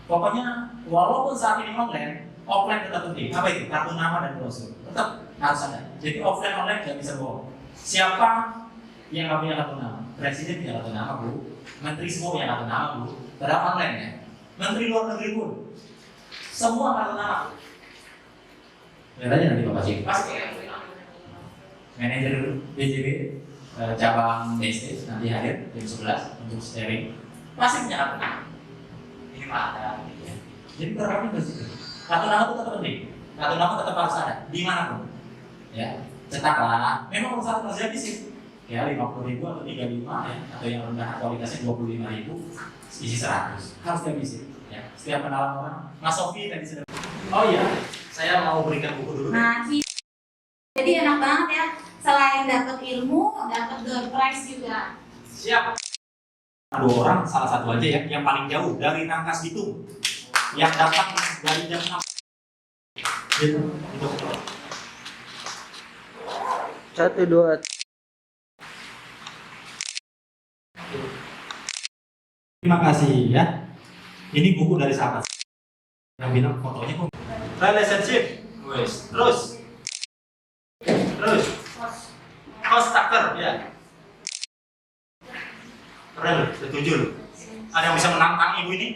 Pokoknya walaupun saat ini online, offline tetap penting. Apa itu? Kartu nama dan brosur tetap harus ada. Jadi offline online nggak bisa bohong. Siapa yang nggak punya kartu nama? Presiden punya kartu nama Bu, menteri semua punya kartu nama Bu. Padahal online ya. Menteri luar negeri pun semua kartu nama. Lihat aja nanti Bapak Cik. Pasti manajer BJB cabang BSD nanti hadir jam 11 untuk sharing. Pasti punya kartu nama. Ini mah ada. Jadi berapa bersih. Kartu nama itu tetap penting. Kartu nama tetap harus ada dimanapun. Ya, cetaklah. Memang satu terjadi sih. Ya 50.000 atau 35 ya, atau yang rendah kualitasnya 25.000, isi 100 harus diisi. Ya, setiap kenalan orang. Mas Sofi tadi sudah. Oh iya, saya mau berikan buku dulu. Nah, jadi enak banget ya. Selain dapat ilmu, dapat door prize juga. Siap. 2 orang, salah satu aja ya, yang paling jauh dari Rangkas Bitung, yang datang dari jam 6. Gitu. 1, 2. Terima kasih ya. Ini buku dari sahabat yang bilang fotonya kok relationship, terus constructor ya. Keren, setuju loh. Ada yang bisa menantang ibu ini?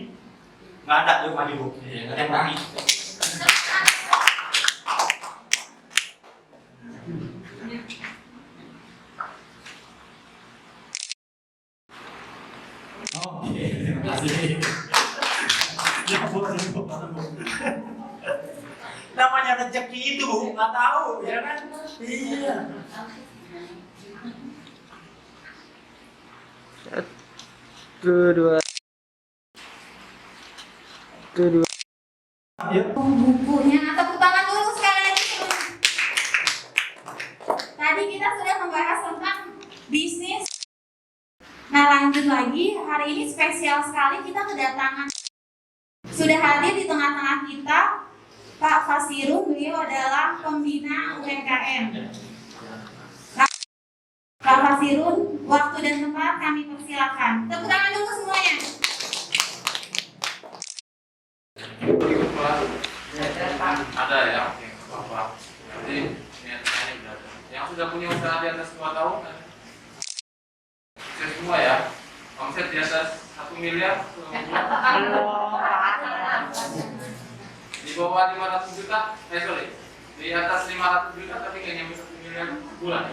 Nggak ada, yuk maju Bu. Nggak ada yang berani. Oke, terima kasih. Ya, Bu. Namanya rezeki itu nggak tahu, ya kan? Iya. Satu, dua. Satu, dua. Ya. Bukunya, tepuk tangan dulu sekali lagi. Tadi kita sudah membahas tentang bisnis. Nah, lanjut lagi, hari ini spesial sekali kita kedatangan. Sudah hadir di tengah-tengah kita Pak Fasirun, beliau adalah pembina UMKM. Pak Fasirun, waktu dan tempat kami persilakan. Tepuk tangan dulu semuanya. Ada ya, oke, apa? Jadi niatnya udah ada. Yang sudah punya usaha di atas 2 tahun, sukses semua ya. Omset di atas 1 miliar, di bawah 500 juta, sorry, di atas 500 juta tapi nggak nyampe 1 miliar bulan.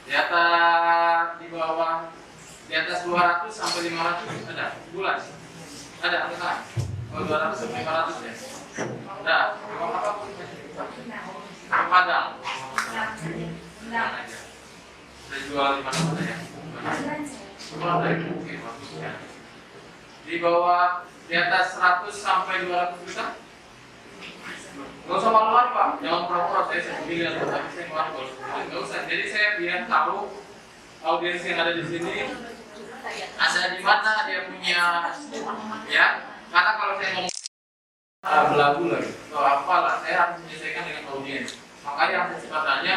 Di atas di bawah di atas 200 sampai 500 ada bulan. Ada angka. Kalau 200 sampai 500 ya. Ada. Mau apa pun. Padang. Saya jual di mana ya? Oke, bagus ya. Di bawah di atas 100 sampai 200 juta. Gak usah malu-malu Pak, jangan pura-pura saya sendiri atau tapi saya malu. Gak usah. Jadi saya biar tahu audiens yang ada di sini ada di mana dia punya ya. Karena kalau saya ngomong belagu lagi atau apalah, saya harus menyelesaikan dengan audiens. Makanya yang saya tanya,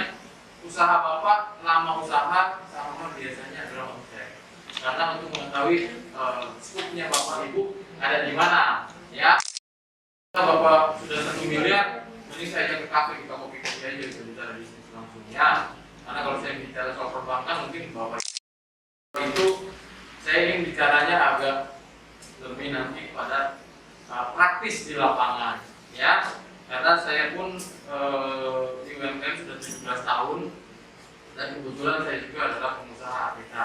usaha Bapak lama usaha sama biasanya adalah omset. Karena untuk mengetahui skupnya Bapak Ibu ada di mana ya. Bapak sudah 1 miliar, ini saya ajak ke kafe, kita kopi-kopi aja, bisa bicara bisnis langsung ya. Karena kalau saya bicara soal perbankan, mungkin Bapak itu saya ingin bicaranya agak lebih nanti pada praktis di lapangan ya. Karena saya pun di UMKM sudah 17 tahun dan kebetulan saya juga adalah pengusaha APK.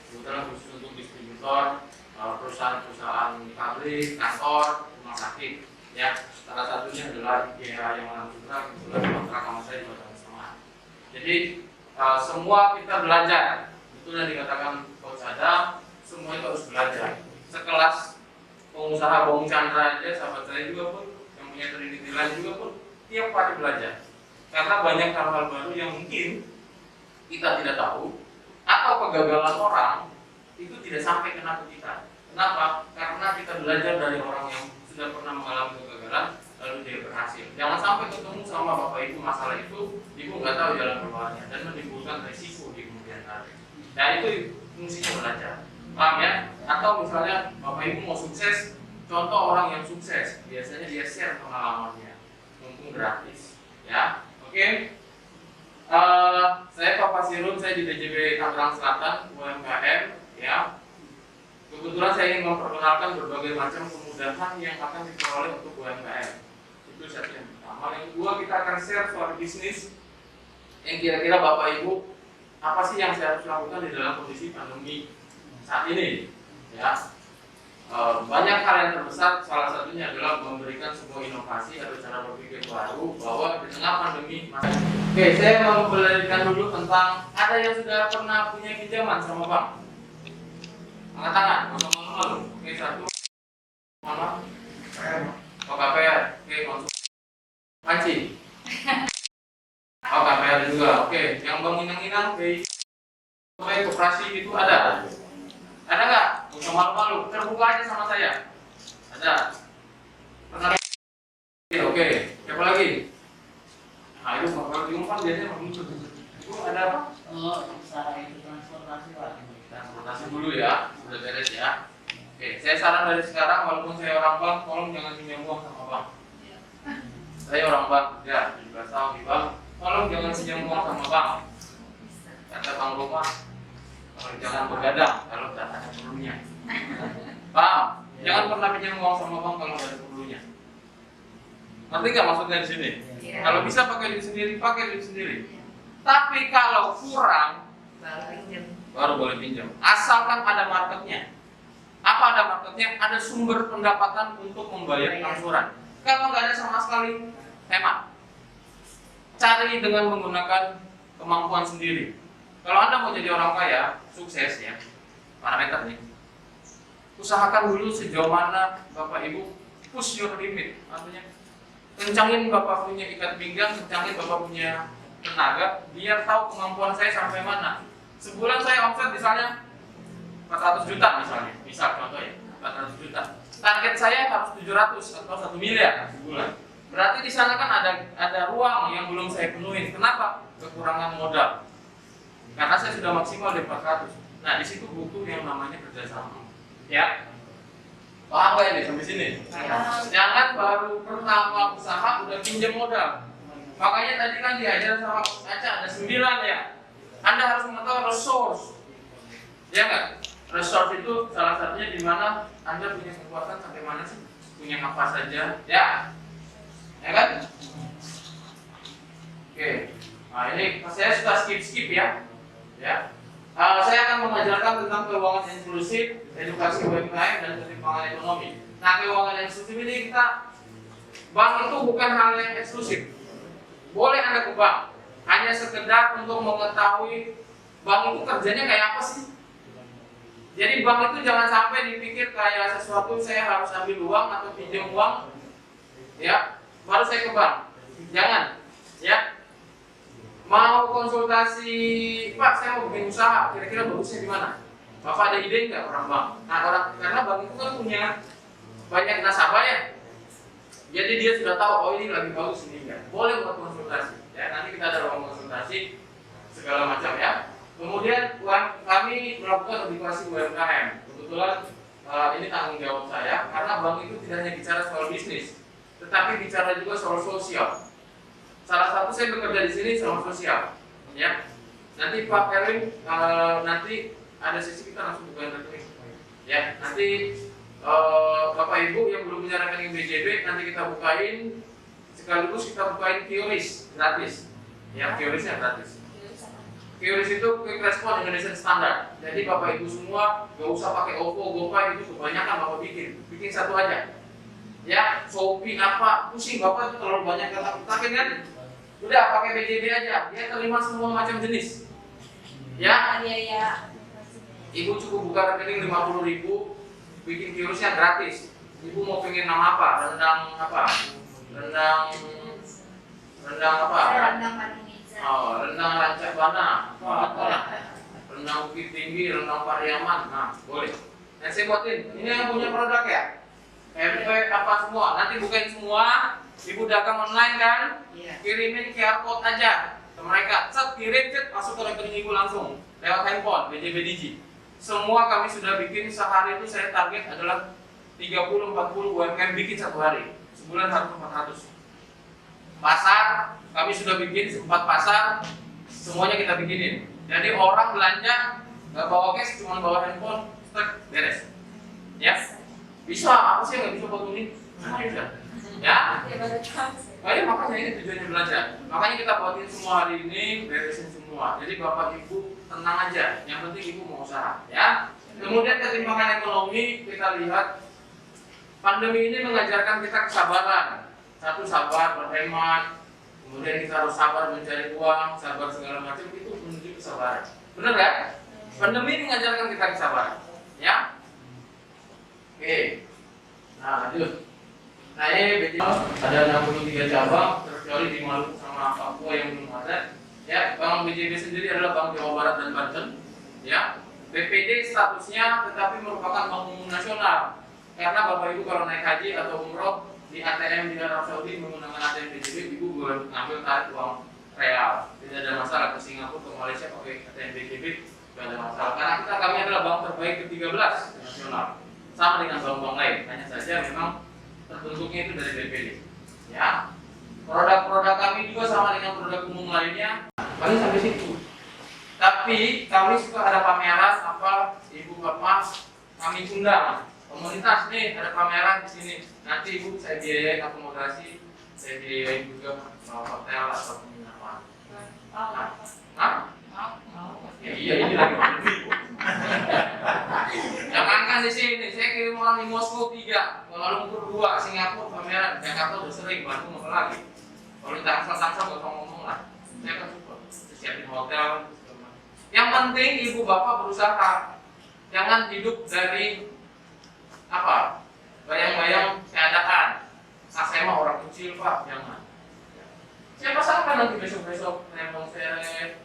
Kebetulan khusus untuk distributor, perusahaan-perusahaan pabrik, kantor, rumah sakit. Ya, salah satunya adalah IKEA yang langsung kebetulan kontrak sama saya 2 tahun setengah. Jadi semua kita belajar. Betul yang dikatakan Coach Adam, semua itu harus belajar. Sekelas pengusaha Bong Chandra aja, sahabat saya juga pun, yang punya Trinity lain juga pun, tiap hari belajar. Karena banyak hal-hal baru yang mungkin kita tidak tahu, atau kegagalan orang itu tidak sampai kena ke kita. Kenapa? Karena kita belajar dari orang yang sudah pernah mengalami kegagalan lalu dia berhasil. Jangan sampai ketemu sama Bapak Ibu masalah itu, Ibu nggak tahu jalan keluarnya dan menimbulkan resiko di kemudian hari. Nah itu fungsinya belajar, paham ya? Atau misalnya Bapak Ibu mau sukses, contoh orang yang sukses biasanya dia share pengalamannya, mumpung gratis, ya. Oke. Saya Pak Fasirun, saya di DJB Tangerang Selatan UMKM, ya. Kebetulan saya ingin memperkenalkan berbagai macam kemudahan yang akan diperoleh untuk UMKM. Itu satu yang pertama. Yang kedua, kita akan share soal bisnis yang kira-kira Bapak Ibu apa sih yang saya harus lakukan di dalam kondisi pandemi saat ini. Ya, banyak hal yang terbesar. Salah satunya adalah memberikan sebuah inovasi atau cara berpikir baru bahwa di tengah pandemi. Oke, saya mau memberikan dulu tentang ada yang sudah pernah punya pinjaman sama bank. Angkat tangan, malu-malu. Oke, satu. Mana? Oh, KPR. Oke, konsul. Panci. Oh, KPR juga. Oke, yang bank inang-inang, oke, koperasi itu ada. Ada nggak? Nggak malu-malu. Terbuka aja sama saya. Ada. Pernah? Oke. Siapa lagi? Nah, itu kalau bingung kan biasanya begitu. Itu ada apa? Usaha itu transportasi Pak. Transportasi dulu ya, udah beres ya. Oke, saya saran dari sekarang, walaupun saya orang bank, tolong jangan pinjam uang sama bank. Saya orang bank, ya, 17 tahun di bank, tolong jangan pinjam uang sama bank. Kata Bang Roma, jangan begadang kalau tidak ada perlunya. Paham? Jangan pernah pinjam uang sama bank kalau tidak ada perlunya. Ngerti nggak maksudnya di sini? Kalau bisa pakai duit sendiri, pakai duit sendiri. Tapi kalau kurang, baru boleh pinjam. Asalkan ada marketnya. Apa ada marketnya? Ada sumber pendapatan untuk membayar angsuran. Kalau nggak ada sama sekali, hemat. Cari dengan menggunakan kemampuan sendiri. Kalau Anda mau jadi orang kaya, sukses ya, parameter nih. Usahakan dulu sejauh mana Bapak Ibu push your limit, artinya kencangin Bapak punya ikat pinggang, kencangin Bapak punya tenaga, biar tahu kemampuan saya sampai mana. Sebulan saya omset misalnya 400 juta misalnya, misal contoh ya, 400 juta. Target saya harus 700 atau 1 miliar sebulan. Berarti di sana kan ada ruang yang belum saya penuhin. Kenapa? Kekurangan modal. Karena saya sudah maksimal di 400. Nah, di situ butuh yang namanya kerjasama. Ya. Paham nggak ini sampai sini? Jangan baru pertama usaha udah pinjam modal. Makanya tadi kan diajar sama Caca ada 9 ya. Anda harus mengetahui resource. Ya nggak? Resource itu salah satunya di mana Anda punya kekuatan sampai mana sih? Punya apa saja? Ya. Ya kan? Oke. Nah, ini saya suka skip ya. Ya. Saya akan mengajarkan tentang keuangan inklusif, edukasi UMKM dan ketimpangan ekonomi. Nah, keuangan inklusif ini bank itu bukan hal yang eksklusif. Boleh Anda ke bank, hanya sekedar untuk mengetahui bank itu kerjanya kayak apa sih. Jadi bank itu jangan sampai dipikir kayak sesuatu saya harus ambil uang atau pinjam uang, ya, baru saya ke bank. Jangan, ya. Mau konsultasi, Pak, saya mau bikin usaha, kira-kira bagusnya di mana? Bapak ada ide nggak orang bank? Nah, karena bank itu kan punya banyak nasabah ya. Jadi dia sudah tahu, oh ini lagi bagus ini enggak. Boleh buat konsultasi. Ya, nanti kita ada ruang konsultasi segala macam ya. Kemudian kami melakukan edukasi UMKM. Kebetulan ini tanggung jawab saya karena bank itu tidak hanya bicara soal bisnis, tetapi bicara juga soal sosial. Salah satu saya bekerja di sini soal sosial, ya. Nanti Pak Erwin nanti ada sesi kita langsung buka rekening, ya. Nanti Bapak Ibu yang belum punya rekening BJB nanti kita bukain, sekaligus kita bukain QRIS gratis, ya. QRIS-nya gratis. QRIS itu Quick Response Indonesian Standard. Jadi Bapak Ibu semua gak usah pakai OVO, GoPay itu kebanyakan Bapak bikin satu aja. Ya, Shopee apa, pusing Bapak itu terlalu banyak kata-kata kan? Udah pakai BJB aja, dia terima semua macam jenis. Ya, Ibu cukup buka rekening 50.000, bikin QRIS-nya gratis. Ibu mau pengen nama apa? Rendang apa? Rendang apa? Oh, rendang rancak bana, rendang Bukit Tinggi, rendang Pariaman, nah boleh. Nah saya buatin, ini yang punya produk ya, MP apa semua, nanti bukain semua, Ibu dagang online kan, kirimin QR code aja ke mereka, kirim, masuk ke rekening Ibu langsung, lewat handphone, BJB Digi. Semua kami sudah bikin, sehari itu saya target adalah 30-40 UMKM bikin satu hari, sebulan harus 400. Pasar, kami sudah bikin 4 pasar, semuanya kita bikinin. Jadi orang belanja nggak bawa cash, cuma bawa handphone, beres. Ya, bisa apa sih yang nggak bisa buat ini? Bisa. Ya. Makanya ini tujuannya belajar. Makanya kita buatin semua hari ini, beresin semua. Jadi Bapak Ibu tenang aja. Yang penting Ibu mau usaha. Ya. Kemudian ketimpangan ekonomi kita lihat, pandemi ini mengajarkan kita kesabaran. Satu, sabar berhemat, kemudian kita harus sabar mencari uang, sabar segala macam, itu menuju kesabaran. Benar kan? Pandemi ini mengajarkan kita kesabaran, ya. Oke. Nah, lanjut. Nah, ini BJB ada 63 cabang, terkecuali di Maluku sama Papua yang belum ada. Ya, Bank BJB sendiri adalah Bank Jawa Barat dan Banten, ya. BPD statusnya tetapi merupakan bank umum nasional. Karena Bapak Ibu kalau naik haji atau umroh di ATM di Arab Saudi menggunakan ATM BJB, Ibu boleh ngambil tarik uang real, tidak ada masalah. Ke Singapura, ke Malaysia pakai ATM BJB tidak ada masalah. Karena kami adalah bank terbaik ke-13 nasional, sama dengan bank-bank lain. Hanya saja memang terbentuknya itu dari BPD. Ya, produk-produk kami juga sama dengan produk umum lainnya. Paling sampai situ. Tapi kami suka ada pameran apa, Ibu Bapak kami undang. Komunitas nih ada pameran di sini. Nanti Ibu saya biayain akomodasi, saya biayain juga hotel atau penginapan. Ya iya ini lagi pandemi. Jangankan di sini, saya kirim orang di Moskow 3, Kuala Lumpur 2, Singapura, pameran, Jakarta udah sering, Bandung apa lagi. Kalau di Tangsel-Tangsel gak usah ngomong lah. Saya kan support, siapin hotel. Yang penting ibu bapak berusaha, jangan hidup dari apa? Bayang-bayang keadaan. Ah, saya mah orang kecil pak, jangan. Siapa sangka nanti besok-besok nembong seret,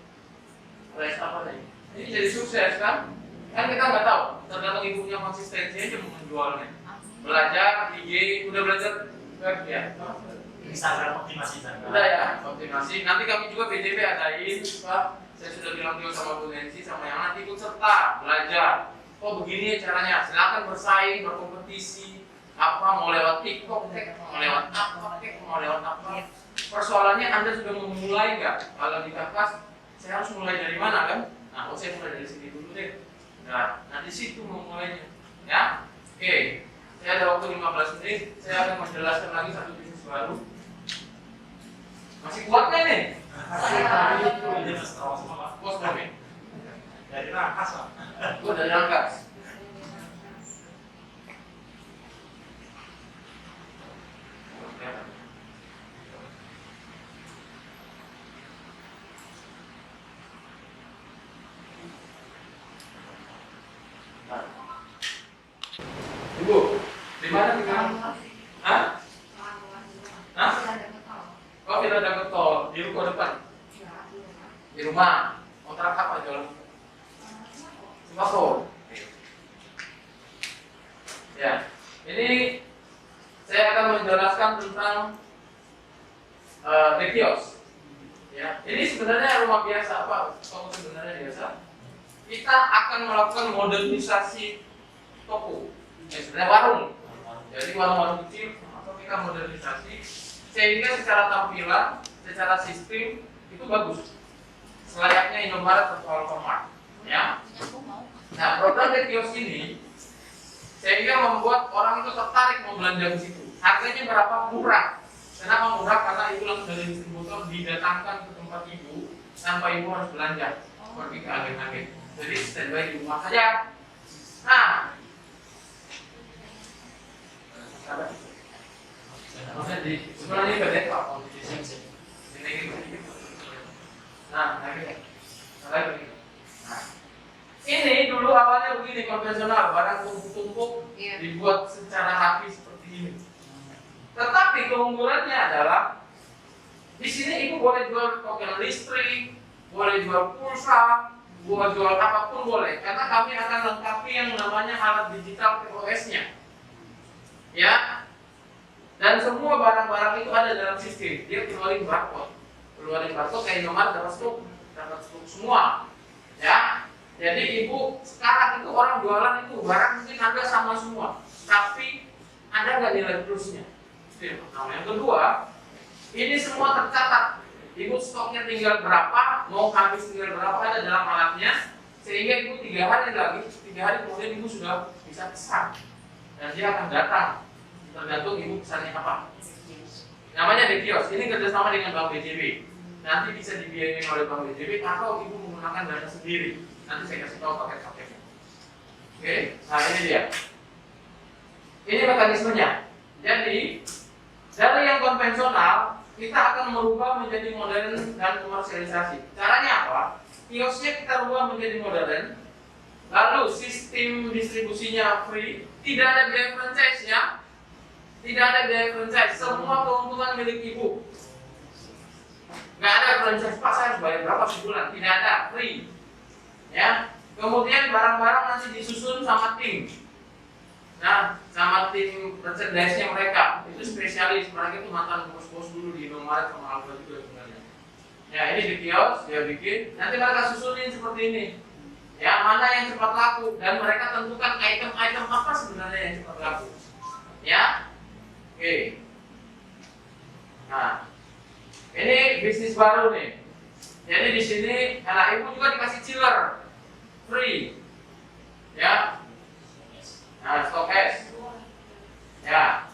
les apa nih? Ini jadi sukses kan? Kan kita nggak tahu, tergantung ibunya konsistensi aja mau menjualnya. Belajar, IG, udah belajar web ya? Instagram optimasi Udah ya, optimasi. Nanti kami juga BJB adain, Pak. Saya sudah bilang juga sama Bu Nancy, sama yang nanti ikut serta belajar. Oh begini ya caranya, silakan bersaing, berkompetisi. Apa mau lewat TikTok, mau lewat apa, mau lewat apa. Persoalannya Anda sudah memulai nggak? Kalau di Kakas, saya harus mulai dari mana kan? Nah, saya mulai dari sini dulu deh. Nah, di situ memulainya, ya. Oke, saya ada waktu 15 menit. Saya akan menjelaskan lagi satu bisnis baru. Masih kuat nggak nih? Bos kami. Dari Rangkas pak. Gue dari Rangkas. Ibu, di mana tinggal? Hah? Hah? Oh, tidak ada tol di ruko depan. Di rumah. Kontrak apa jualan? Sembako. Ya, ini saya akan menjelaskan tentang The Kiosk. Ya, ini sebenarnya rumah biasa apa? Toko sebenarnya biasa. Kita akan melakukan modernisasi toko. Sebenarnya warung. Jadi warung-warung kecil atau kita modernisasi sehingga secara tampilan, secara sistem itu bagus. Selayaknya Indomaret atau Alfamart. Ya. Nah, program The Kiosk ini sehingga membuat orang itu tertarik mau belanja di situ. Harganya berapa? Murah. Kenapa murah? Karena itu langsung dari distributor didatangkan ke tempat ibu tanpa ibu harus belanja. Pergi ke agen-agen. Jadi standby di rumah saja. Nah, maksudnya di sebenarnya ini beda pak kompetisi. Ini gitu. Nah, lagi. Nah, ini dulu awalnya begini konvensional, barang tumpuk-tumpuk dibuat secara rapi seperti ini. Tetapi keunggulannya adalah di sini ibu boleh jual token listrik, boleh jual pulsa, boleh jual apapun boleh, karena kami akan lengkapi yang namanya alat digital POS-nya. Ya, dan semua barang-barang itu ada dalam sistem. Dia keluarin barcode kayak Indomaret dapat stok semua. Ya, jadi ibu sekarang itu orang jualan itu barang mungkin harga sama semua, tapi ada nggak nilai plusnya? Nah, yang kedua, ini semua tercatat. Ibu stoknya tinggal berapa, mau habis tinggal berapa ada dalam alatnya, sehingga ibu 3 hari kemudian ibu sudah bisa pesan dan dia akan datang. Tergantung ibu pesannya apa. Namanya The Kiosk. Ini kerjasama dengan Bank BJB. Nanti bisa dibiayain oleh Bank BJB atau ibu menggunakan dana sendiri. Nanti saya kasih tahu paket-paketnya. Oke, nah ini dia. Ini mekanismenya. Jadi dari yang konvensional kita akan merubah menjadi modern dan komersialisasi. Caranya apa? Kiosnya kita rubah menjadi modern. Lalu sistem distribusinya free, tidak ada biaya franchise-nya. Tidak ada biaya franchise, semua keuntungan milik ibu. Nggak ada franchise, pak saya harus bayar berapa sebulan? Tidak ada, free. Ya. Kemudian barang-barang nanti disusun sama tim. Nah, sama tim merchandise-nya mereka. Itu spesialis, mereka itu mantan bos-bos dulu di Indomaret sama Alfa juga sebenarnya. Ya, ini di kios dia bikin. Nanti mereka susunin seperti ini. Ya, mana yang cepat laku dan mereka tentukan item-item apa sebenarnya yang cepat laku. Ya. Oke. Nah, ini bisnis baru nih. Jadi di sini anak ibu juga dikasih chiller free. Ya. Nah, stok es. Ya.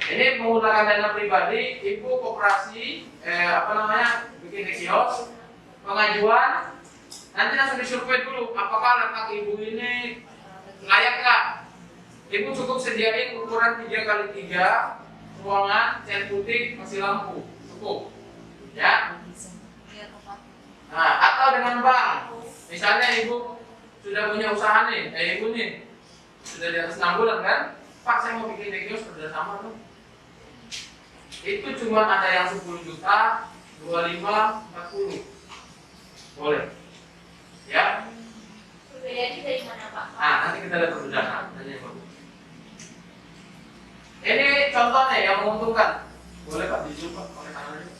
Ini menggunakan dana pribadi, ibu koperasi bikin kios, pengajuan, nanti langsung disurvei dulu apakah letak ibu ini layak nggak. Ibu cukup sediain ukuran 3x3 ruangan, cat putih, kasih lampu, cukup. Ya. Nah, atau dengan bank. Misalnya ibu sudah punya usaha nih, ibu nih sudah di atas 6 bulan kan? Pak, saya mau bikin kios kerjasama tuh. Itu cuma ada yang 10 juta, 25, 40. Boleh. Ya. Perbedaannya dari mana Pak? Nah, nanti kita lihat perbedaan. Ini contoh nih yang menguntungkan. Boleh Pak di zoom Pak, pakai tangan aja.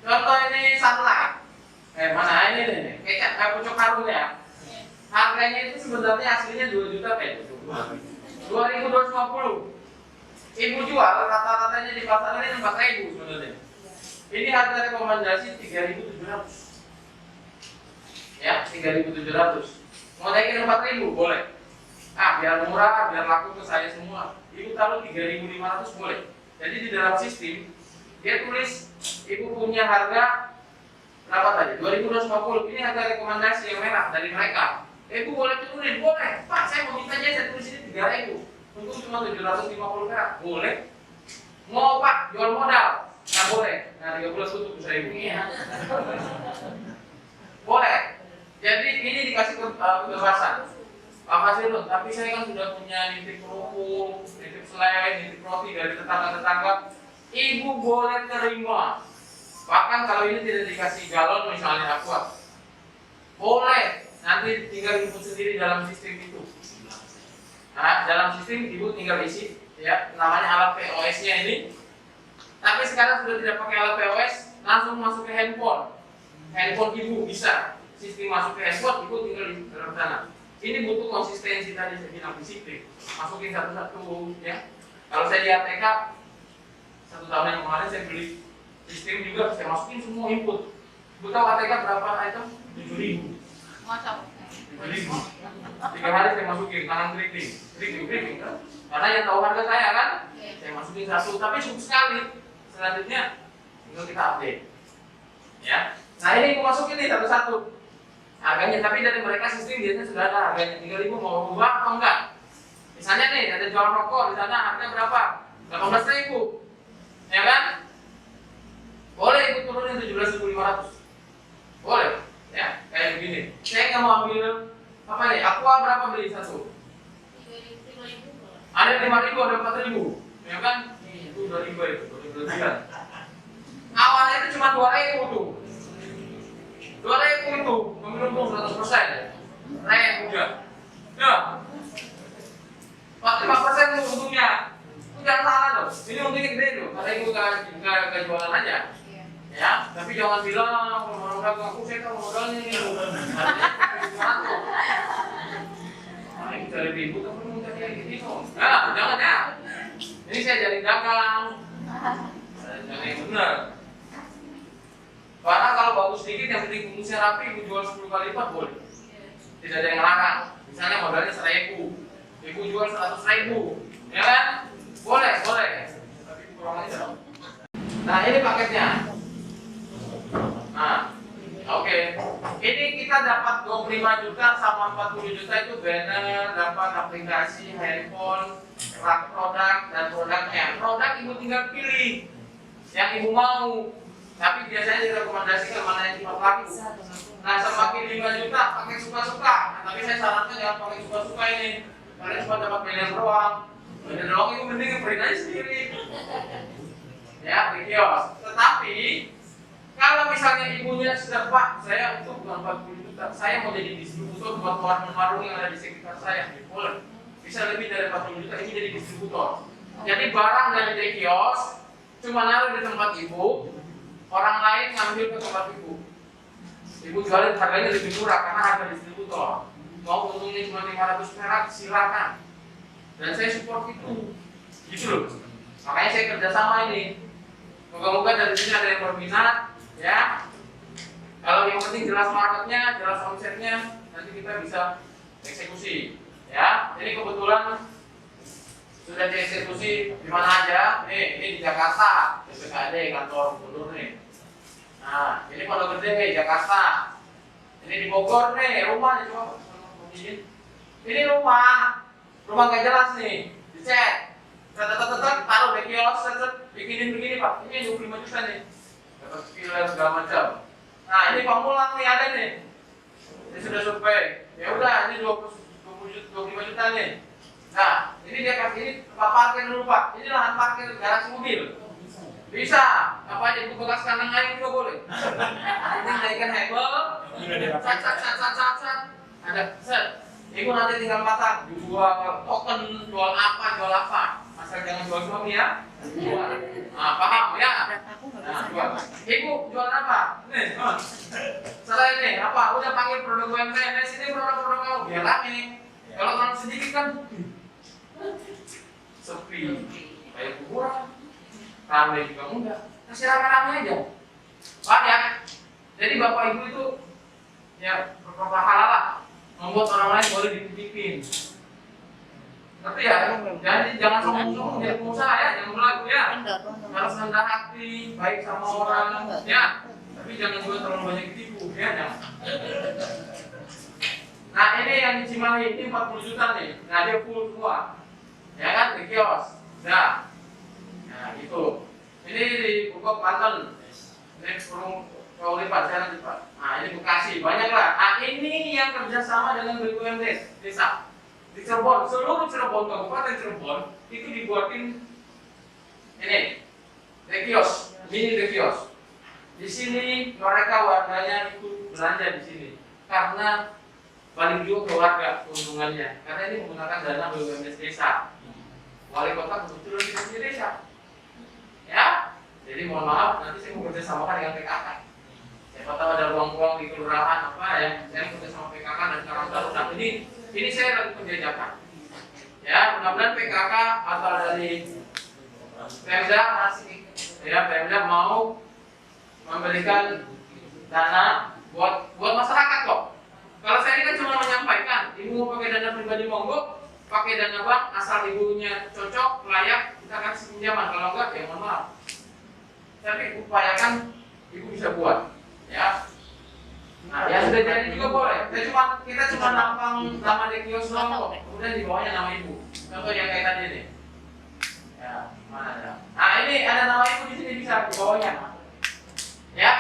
Contoh ini sunlight. Mana ini nih? Kayak pucuk harum ya. Harganya itu sebenarnya aslinya 2 juta Pak. 2.250. Ibu jual rata-ratanya di pasar ini 4.000 sebenarnya. Ini harga rekomendasi 3.700. Ya, 3.700. Mau naikin 4.000 boleh. Biar murah, biar laku ke saya semua. Ibu taruh 3.500 boleh. Jadi di dalam sistem dia tulis ibu punya harga berapa tadi? 2.250. Ini harga rekomendasi yang merah dari mereka. Ibu boleh turunin, boleh. Pak, saya mau minta aja saya tulis ini 3.000. Untung cuma 750 perak, boleh. Mau Pak jual modal? Nggak boleh. Nah 3 bulan tutup usaha ibu. Boleh. Jadi ini dikasih kebebasan. Pak Masirun, tapi saya kan sudah punya nitip kerupuk, nitip selai, nitip roti dari tetangga-tetangga. Ibu boleh terima. Bahkan kalau ini tidak dikasih galon misalnya aqua, boleh. Nanti tinggal input sendiri dalam sistem itu. Nah, dalam sistem ibu tinggal isi, ya, namanya alat POS-nya ini. Tapi sekarang sudah tidak pakai alat POS, langsung masuk ke handphone. Handphone ibu bisa. Sistem masuk ke handphone, ibu tinggal di dalam sana. Ini butuh konsistensi tadi saya bilang disiplin. Masukin satu-satu, ya. Kalau saya di ATK 1 tahun yang kemarin saya beli sistem juga, saya masukin semua input. Ibu tahu ATK berapa item? 7.000. Masa? 7.000. 3 hari saya masukin, tangan keriting kan? Karena yang tahu harga saya kan, saya masukin satu, tapi cukup sekali. Selanjutnya tinggal kita update. Ya. Nah ini ibu masukin nih satu-satu. Harganya, tapi dari mereka sistem biasanya sudah ada harganya. Tinggal ibu mau ubah atau enggak. Misalnya nih ada jual rokok di sana harganya berapa? 18.000, ya kan? Boleh ibu turunin 17.500. Boleh, ya kayak begini. Saya nggak mau ambil apa nih? Aqua berapa beli satu? 5.000. Ada 5.000, ada 4.000, ya kan? Itu 2.000 itu, 2.000. Awalnya itu cuma 2.000 tuh. 2.000 itu menguntung 100%. Rem udah. Ya. 45% tuh untungnya. Itu jangan salah loh. Ini untungnya gede loh. Karena ibu gak jualan aja. Ya. Tapi jangan bilang kalau modal aku saya tahu modalnya ini. Nah, ini cari ibu kamu minta kayak gitu. Nah, jangan ya. Ini saya jadi dagang. Jangan yang benar. Karena kalau bagus sedikit yang penting bungkusnya rapi, ibu jual 10 kali lipat boleh. Tidak ada yang larang. Misalnya modalnya 1.000, ibu jual 100.000, ya kan? Boleh. Tapi kurang aja. Nah ini paketnya. Nah, oke. Ini kita dapat 25 juta sama 40 juta itu banner, dapat aplikasi, handphone, rak produk dan produknya. Produk ibu tinggal pilih yang ibu mau. Tapi biasanya direkomendasikan mana yang cepat laku. Nah semakin 5 juta pakai suka-suka. Nah, tapi saya sarankan jangan pakai suka-suka ini. Kalian cuma dapat banner doang. Banner doang itu mending print aja sendiri. Ya di kios. Tetapi kalau misalnya ibunya sudah Pak, saya itu bukan 40 juta. Saya mau jadi distributor buat warung-warung yang ada di sekitar saya. Boleh. Bisa lebih dari 40 juta ini jadi distributor. Jadi barang dari kios cuma naruh di tempat ibu. Orang lain ngambil ke tempat ibu. Ibu jualin harganya lebih murah karena harga distributor. Mau untungnya cuma 500 perak silakan. Dan saya support itu. Gitu loh. Makanya saya kerjasama ini. Moga-moga dari sini ada yang berminat, ya. Kalau yang penting jelas marketnya, jelas omsetnya, nanti kita bisa eksekusi. Ya. Jadi kebetulan sudah dieksekusi di mana aja? Ini di Jakarta, BPKD kantor gubernur nih. Nah, ini Pondok Gede nih, Jakarta. Ini di Bogor nih, rumah nih coba izin. Ini rumah nggak jelas nih, dicek, taruh di kios, bikinin begini pak, ini 25 juta nih, dapat killer segala macam. Nah ini pamulang nih ada nih, ini sudah survei, ya udah ini 25 juta nih. Nah ini dia kasih ini tempat parkir dulu pak, ini lahan parkir garasi mobil. Bisa, apa aja itu bekas kandang ayam juga boleh. Ini naikkan hebel, cat, ada set. Ibu nanti tinggal pasang, jual token, jual apa, asal jangan jual suami ya. Jual. Nah, paham ya? Nah, jual. Ibu jual apa? Nih, salah ini apa? Udah panggil produk UMKM, sini produk-produk kamu biar rame. Kalau orang sedikit kan sepi, kayak kuburan. Rame juga enggak, kasih rame-rame aja. Banyak. Jadi bapak ibu itu ya berpahala lah, membuat orang lain boleh dititipin. Tapi ya, jangan sombong-sombong jadi pengusaha ya, jangan berlaku ya. Harus rendah hati, baik sama orang, ya. Tapi jangan juga terlalu banyak ditipu, ya jangan. Nah ini yang di Cimahi ini 40 juta nih, nah dia full semua, ya kan di kios, nah. Nah itu, ini di Bogor Banten, ini Burung Kaulipan, saya lanjut Pak. Nah ini Bekasi, banyak lah. Nah ini yang kerjasama dengan BUMD desa di Cirebon, seluruh Cirebon, Kabupaten Cirebon itu dibuatin ini kios, mini kios. Di sini mereka warganya ikut belanja di sini karena paling juga ke warga keuntungannya, karena ini menggunakan dana BUMD desa. Wali kota kebetulan kita punya desa. Ya, jadi mohon maaf nanti saya mau kerjasamakan dengan PKK. Siapa tahu ada ruang-ruang di kelurahan apa ya, saya kerja sama PKK dan Karangtaruna. Nah ini saya lagi penjajakan. Ya, mudah-mudahan PKK atau dari Pemda ya Pemda mau memberikan dana buat masyarakat kok. Kalau saya ini kan cuma menyampaikan, ibu mau pakai dana pribadi monggo, pakai dana bank asal ibunya cocok, layak, kita kasih pinjaman. Kalau enggak ya mohon maaf. Tapi upayakan ibu bisa buat, ya. Nah, yang sudah jadi juga boleh. Kita cuma nampang nama di kios doang, kemudian di bawahnya nama ibu. Contoh yang kayak tadi nih. Ya, mana ya? Nah ini ada nama ibu di sini bisa di bawahnya. Ya.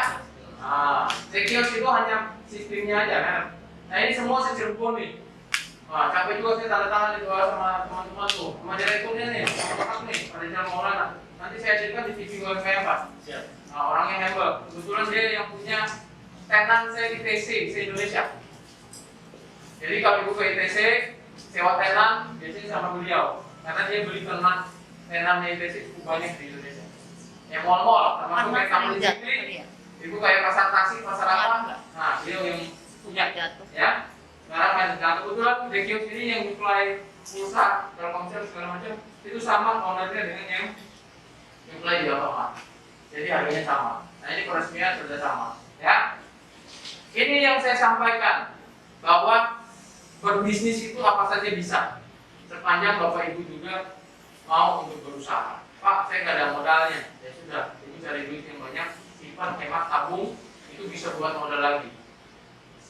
Nah, di kios itu hanya sistemnya aja kan. Nah ini semua Cirebon nih. Wah, capek juga saya tanda tangan di bawah sama teman-teman tuh, sama direkturnya nih, sama kakak nih, pada jalan Maulana. Nanti saya hadirkan di TV UMKM Pak. Nah, orangnya hebat. Kebetulan dia yang punya tenan saya di TC, se-Indonesia. Jadi kalau ibu ke ITC, sewa tenan, biasanya sama beliau. Karena dia beli tenannya ITC cukup banyak di Indonesia. Yang mall-mall, termasuk kayak Taman City, ibu kayak pasar taksi, pasar apa, nah beliau yang punya. Ya. Sekarang kan, nah kebetulan Dekios ini yang mulai pulsa, Telkomsel segala macam itu sama ownernya dengan yang mulai di Alfamart. Jadi harganya sama. Nah ini peresmian sudah sama, ya. Ini yang saya sampaikan bahwa berbisnis itu apa saja bisa, sepanjang bapak ibu juga mau untuk berusaha. Pak, saya nggak ada modalnya, ya sudah, ibu cari duit yang banyak, simpan, hemat, tabung, itu bisa buat modal lagi.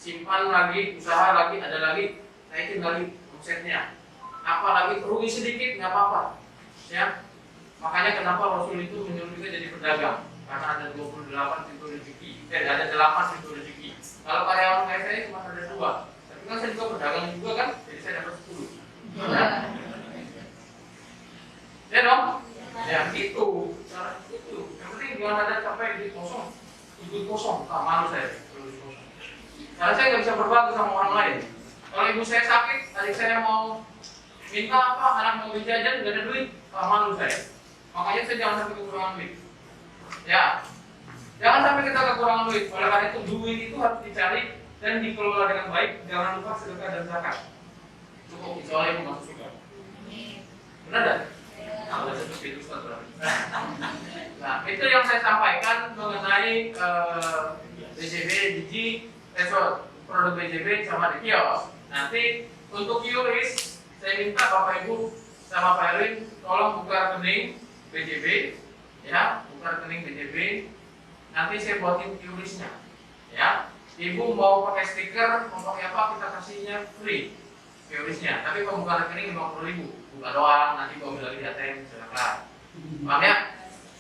Simpan lagi, usaha lagi, ada lagi, naikin lagi omsetnya. Apalagi rugi sedikit nggak apa-apa, ya. Makanya kenapa Rasul itu menyuruh kita jadi pedagang, karena ada 28 pintu rezeki, ada 8 pintu rezeki. Kalau karyawan kayak saya cuma ada 2, tapi kan saya juga pedagang juga kan, jadi saya dapat 10. Ya, ya dong, ya gitu, cara itu. Yang penting jangan ada capek di kosong, ikut kosong, tak malu saya. Karena saya nggak bisa berbagi sama orang lain. Kalau ibu saya sakit, adik saya mau minta apa, anak mau beli jajan, nggak ada duit, tak malu saya. Makanya saya jangan sampai kekurangan duit. Ya, jangan sampai kita kekurangan duit. Oleh karena itu duit itu harus dicari dan dikelola dengan baik. Jangan lupa sedekah dan zakat. Cukup, insya Allah ibu masuk surga. Benar tak? Nah, udah sebut itu Nah, itu yang saya sampaikan mengenai BJB, Digi, produk BJB sama di kios. Nanti untuk QRIS, saya minta Bapak Ibu sama Pak Erwin tolong buka rekening BJB, ya, buka rekening BJB. Nanti saya buatin QRIS-nya, ya. Ibu mau pakai stiker, mau pakai apa, kita kasihnya free. teorisnya. Tapi pembukaan rekening 50.000, buka doang, nanti gua ambil lagi di ATM, silakan. Paham ya?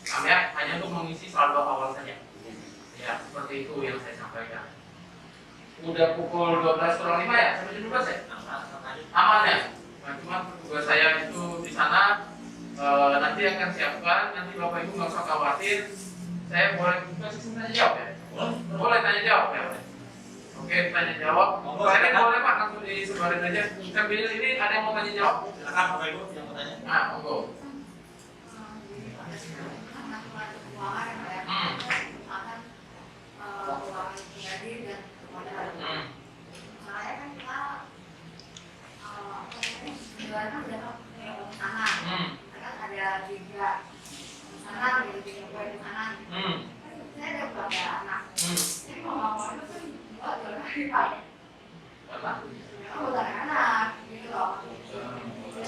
Paham ya? Hanya untuk mengisi saldo awal saja. Ya, seperti itu yang saya sampaikan. Udah pukul 12.05 ya? Sampai jam 12 ya? Aman ya? Nah, cuma tugas saya itu di sana nanti akan siapkan, nanti Bapak Ibu nggak usah khawatir. Saya boleh buka sistem tanya jawab ya? Boleh tanya jawab ya? Oke, tanya jawab. Saya boleh Pak, langsung disebarin aja. Sambil ini ada yang mau tanya jawab? Silakan Bapak Ibu yang mau tanya. Nah, monggo.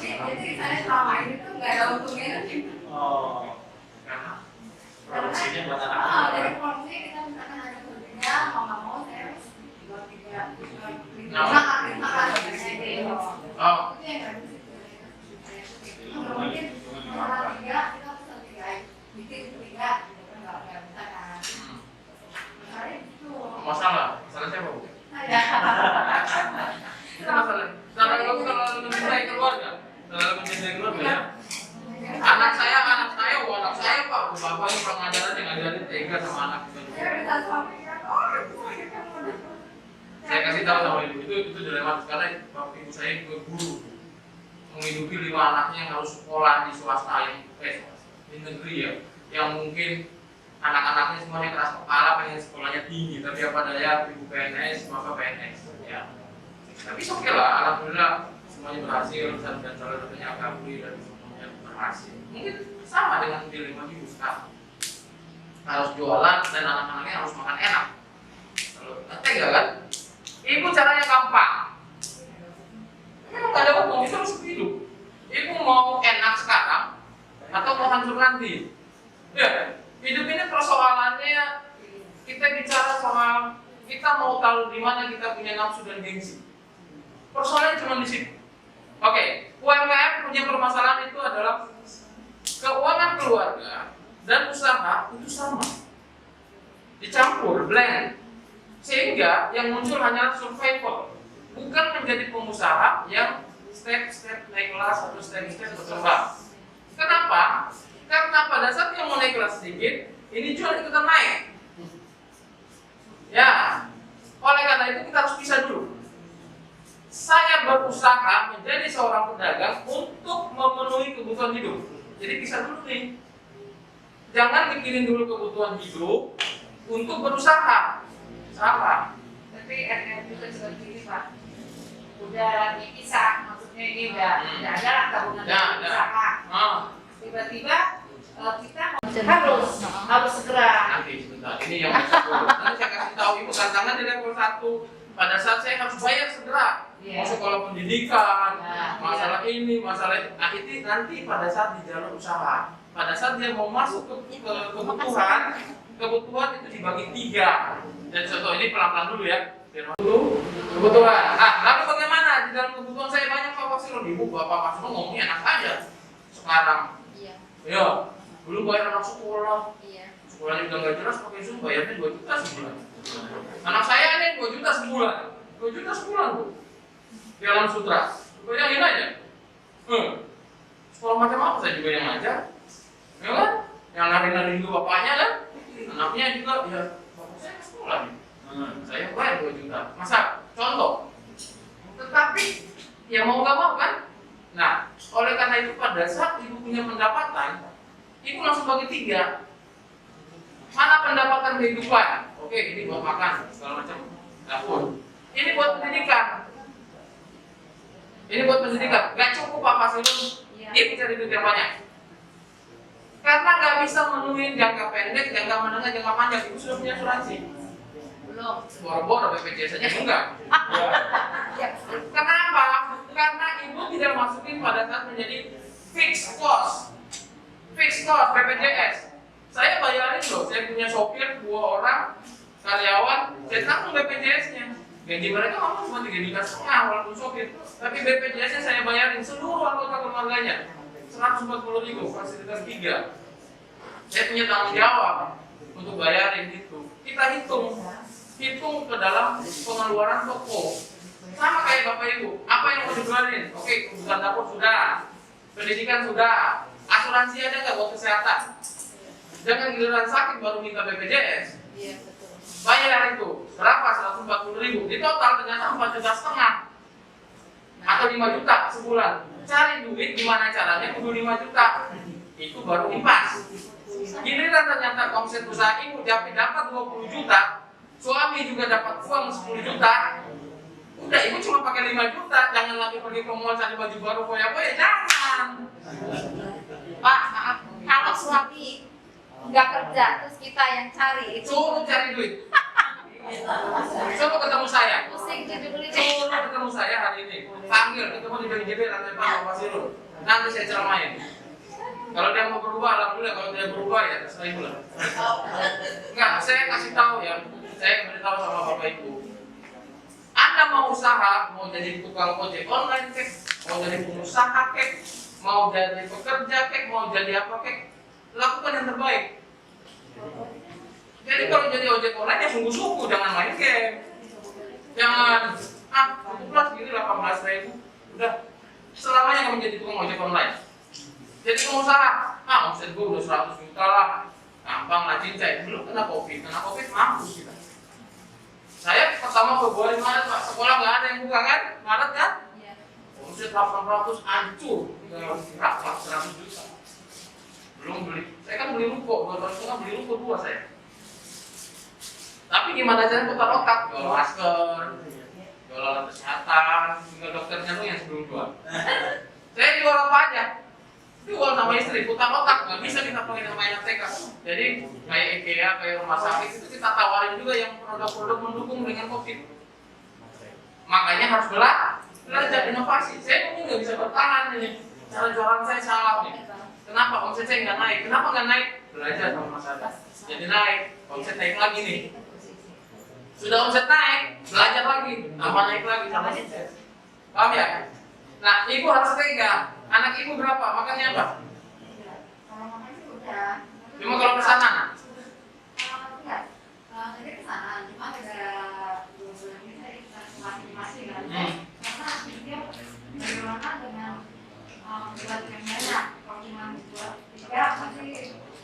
Jadi saya selama ini tuh nggak ada untungnya. Oh, Karena produksinya buat Jadi anak-anak. produksinya kita misalkan ada kerjanya, mau nggak mau saya harus dua tiga Nah. lima kali gitu. oh, Itu yang bagus itu. Mungkin orang tiga kita bisa tiga, bikin tiga, gitu kan nggak bisa kan. Misalnya gitu. masalah siapa Bu? Ada. Itu masalah. Kalau mencintai keluarga, kalau mencintai keluarga ya. Anak saya Pak, bapak ini pengajaran yang ngajarin tega sama anak Saya juga. bisa suami kan, oh itu kamu. Saya kasih tahu sama ibu itu dilematis karena bapak ibu saya juga guru, menghidupi 5 anaknya yang harus sekolah di swasta di negeri ya, yang mungkin anak-anaknya semuanya keras kepala pengen sekolahnya tinggi, tapi apa daya ibu PNS maka PNS ya. Tapi oke lah, alhamdulillah semuanya berhasil dan calon-calonnya akabri dan semuanya berhasil. Mungkin sama dengan dilema ibu sekarang, harus jualan dan anak-anaknya harus makan enak. Kalau tega kan? Ibu caranya gampang. Memang gak ada hukum, itu harus hidup. Ibu mau enak sekarang atau mau hancur nanti? Ya, hidup ini persoalannya kita bicara soal kita mau tahu di mana kita punya nafsu dan gengsi. Persoalannya cuma di situ. Oke, UMKM punya permasalahan itu adalah keuangan keluarga dan usaha itu sama, dicampur, blend, sehingga yang muncul hanyalah survival, bukan menjadi pengusaha yang step-step naik kelas atau step-step berkembang. Kenapa? Karena pada saat yang mau naik kelas sedikit, ini jual ikutan naik. Ya, oleh karena itu kita harus pisah dulu. Saya berusaha menjadi seorang pedagang untuk memenuhi kebutuhan hidup. Jadi pisah dulu nih. Jangan mikirin dulu kebutuhan hidup untuk berusaha. Salah. Tapi ada juga seperti ini Pak. Udah dipisah, maksudnya ini udah ada lah tabungan usaha. Tiba-tiba kita harus segera. Nanti sebentar. Ini yang nanti saya kasih tahu ibu tantangan di level 1. Pada saat saya harus bayar segera. Mau sekolah pendidikan, masalah ini, masalah itu. Nah itu nanti pada saat di jalur usaha. Pada saat dia mau masuk ke kebutuhan itu dibagi 3. Dan contoh ini pelan-pelan dulu ya. Kebutuhan. Nah, lalu bagaimana di dalam kebutuhan saya banyak Pak Wasilon, ibu bapak Pak Wasilon ngomongnya enak aja. Sekarang, ya, dulu bayar anak sekolah, sekolahnya udah nggak jelas pakai Zoom, bayarnya 2 juta sebulan. Anak saya ini 2 juta sebulan, 2 juta sebulan Bu. Di Alam Sutra, bayangin aja. Sekolah macam apa saya juga yang ngajar, ya kan? Yang nari-nari juga bapaknya kan, anaknya juga ya bapak saya ke sekolah nih. Saya bayar 2 juta, masa contoh. Tetapi ya mau nggak mau kan. Nah, oleh karena itu pada saat ibu punya pendapatan, ibu langsung bagi 3. Mana pendapatan kehidupan? Oke, ini buat makan segala macam dapur. Ini buat pendidikan. Ini buat pendidikan. Gak cukup Pak Fasilun. Ibu cari duit yang banyak. Karena nggak bisa memenuhi jangka pendek, jangka menengah, jangka panjang. Ibu sudah punya asuransi. Belum. Boro-boro BPJS saja enggak. Kenapa? Karena ibu tidak masukin pada saat menjadi fixed cost BPJS. Saya bayarin loh, saya punya sopir 2 orang karyawan, saya tanggung BPJS-nya. Gaji mereka malah cuma 3,5 juta walaupun sopir. Tapi BPJS-nya saya bayarin seluruh anggota keluarganya 140.000 fasilitas 3. Saya punya tanggung jawab untuk bayarin itu. Kita hitung ke dalam pengeluaran toko. Sama kayak Bapak Ibu, apa yang mau dikeluarin? Oke, kebutuhan dapur sudah, pendidikan sudah, asuransi ada nggak buat kesehatan? Jangan giliran sakit baru minta BPJS. Iya, betul. Bayar itu berapa? 140.000. Di total ternyata 4,5 juta atau 5 juta sebulan. Cari duit gimana caranya kudu 5 juta. Itu baru impas. Giliran ternyata omset usaha ibu dapat 20 juta, suami juga dapat uang 10 juta. Udah, ibu cuma pakai 5 juta, jangan lagi pergi ke mall cari baju baru foya-foya, jangan. Pak, maaf, kalau suami nggak kerja terus kita yang cari itu Suruh cari duit. Suruh ketemu saya. pusing jadi beli. Suruh ketemu saya hari ini. Panggil, ketemu di BJB lantai 4 Pak Sirul. Nanti saya ceramain. Kalau dia mau berubah, alhamdulillah. Kalau dia berubah ya terserah ibu lah. Enggak, saya kasih tahu ya. Saya beritahu sama Bapak Ibu. Anda mau usaha, mau jadi tukang ojek online kek, mau jadi pengusaha kek, mau jadi pekerja kek, mau jadi apa kek, lakukan yang terbaik. Jadi kalau jadi ojek online ya sungguh-sungguh, jangan main game. Jangan cukuplah segini 18.000, udah selamanya kamu jadi tukang ojek online. Jadi pengusaha, omset gue udah 100 juta lah, gampang lah cincai. Belum kena covid mampus kita. Saya pertama Februari Maret Pak, sekolah nggak ada yang buka kan? Maret kan? Omset 800 hancur, berapa? 100 juta. Belum beli. Saya kan beli ruko, 2 tahun setengah beli ruko 2 saya. Tapi gimana caranya putar otak? Jual masker, jual alat kesehatan, tinggal dokternya tuh yang sebelum jual. Saya jual apa aja? Jual sama istri, putar otak, nggak bisa kita pakai nama TK. Jadi kayak IKEA, kayak rumah sakit itu kita tawarin juga yang produk-produk mendukung dengan COVID. Makanya harus belajar inovasi. Saya mungkin nggak bisa bertahan ini. Cara jualan saya salah nih. Kenapa omset saya nggak naik? Kenapa nggak naik? Belajar sama masyarakat. Jadi naik, omset naik lagi nih. Sudah omset naik, belajar lagi, tambah naik lagi sama sukses. Paham ya? Nah, ibu harus tega. Anak ibu berapa? Makannya apa? Kalau makan sih udah. Cuma kalau pesanan? Enggak. Jadi pesanan, cuma ada 2 bulan ini saya masih kan. Karena dia bagaimana dengan buat yang banyak. Kalau cuma buat 3 pasti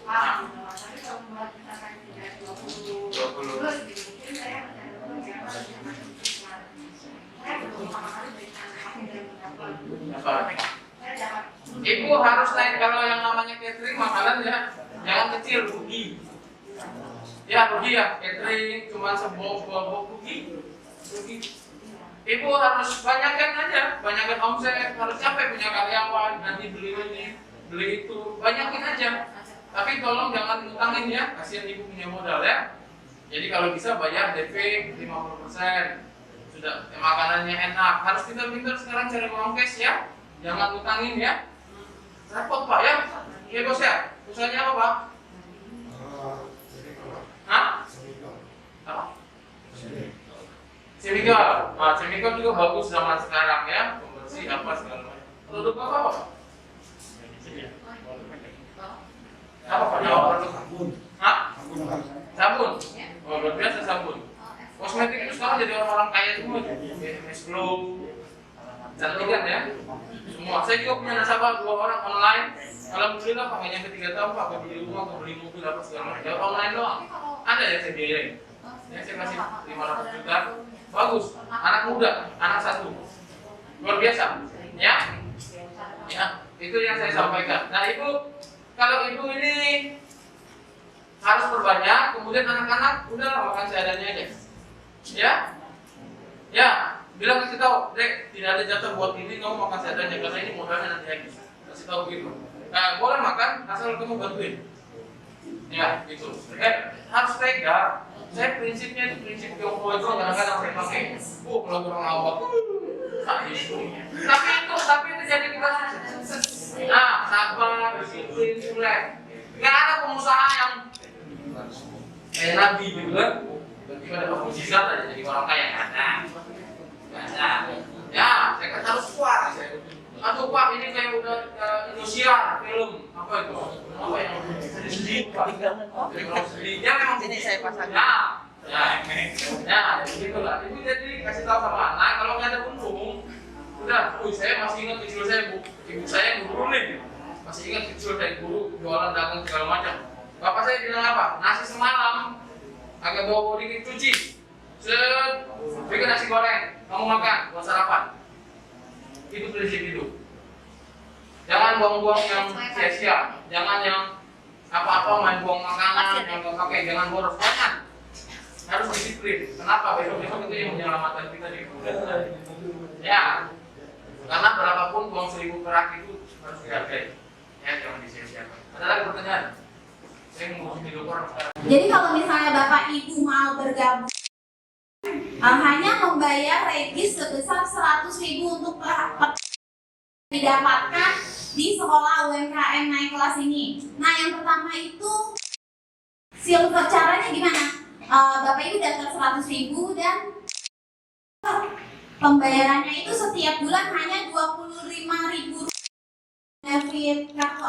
parah. Tapi kalau buat misalkan 20 terus gitu, mungkin saya mencari dulu ya. Saya belum sama sekali dari sana dari Apa? Ibu harus naik kalau yang namanya catering makanan ya, jangan kecil, rugi. Ya rugi ya, catering cuma sebok rugi. Ibu harus banyakkan aja, banyakkan omset, harus capek punya karyawan, nanti beli ini, beli itu, banyakin aja. Tapi tolong jangan ngutangin ya, kasihan ibu punya modal ya. Jadi kalau bisa bayar DP 50%. Sudah makanannya enak, harus pintar-pintar sekarang cari uang cash ya. Jangan ngutangin ya. Repot Pak ya. Iya bos ya. Usahanya apa Pak? Hah? Apa? Chemical. Nah, chemical juga bagus zaman sekarang ya. Pembersih apa segala macam. Produk apa Pak? Apa Pak? Produk sabun. Hah? Sabun. Oh, luar biasa sabun. Kosmetik itu sekarang jadi orang-orang kaya semua. MS Glow, cantikan ya. Semua. Saya juga punya nasabah 2 orang online. Alhamdulillah pakai nyampe 3 tahun pakai beli rumah, beli mobil apa segala macam. Online doang. Ada yang saya biayain. Ya, saya kasih 500 juta. Bagus. Anak muda, anak 1. Luar biasa. Ya. Ya, itu yang saya sampaikan. Nah, Ibu, kalau Ibu ini harus perbanyak, kemudian anak-anak udah makan seadanya aja. Ya, ya, bilang kasih tahu, Dek, tidak ada jatah buat ini, kamu makan seadanya karena ini modalnya nanti habis. Kasih tahu gitu. Nah, boleh makan, asal kamu bantuin. Ya, gitu. Harus tega. Saya prinsipnya itu prinsip Tionghoa itu kadang-kadang saya pakai. Kalau kurang awak, tapi itu jadi kita sukses. Nah, sabar, disiplin, mulai. Nggak ada pengusaha yang kayak Nabi gitu kan. Tiba-tiba dapat mujizat aja jadi orang kaya. Nah, Ya, saya kan harus kuat. Aduh Pak, ini kayak udah Indosiar film apa itu? Apa yang sedih Pak? Sedihnya memang Ini saya pasang. Ya, begitulah. Itu jadi kasih tahu sama anak kalau nggak ada untung, udah, saya masih ingat kecil saya ibu saya guru nih, masih ingat kecil saya guru jualan dagang segala macam. Bapak saya bilang apa? Nasi semalam agak bawa dikit cuci, bikin nasi goreng, kamu makan buat sarapan. Itu prinsip hidup. Jangan buang-buang yang sia-sia, jangan yang apa-apa main buang makanan yang nggak pakai, jangan boros, jangan. Harus disiplin. Kenapa? Besok-besok itu yang menyelamatkan kita di kemudian. Ya, karena berapapun uang 1000 perak itu harus dihargai. Ya, jangan disia-siakan. Ada lagi pertanyaan? Saya ngurusin hidup orang sekarang. Jadi kalau misalnya Bapak Ibu mau bergabung, hanya membayar regis sebesar 100.000 untuk didapatkan di sekolah UMKM naik kelas ini. Nah, yang pertama itu silver, caranya gimana? Bapak Ibu daftar 100.000 dan pembayarannya itu setiap bulan hanya 25.000 debit kartu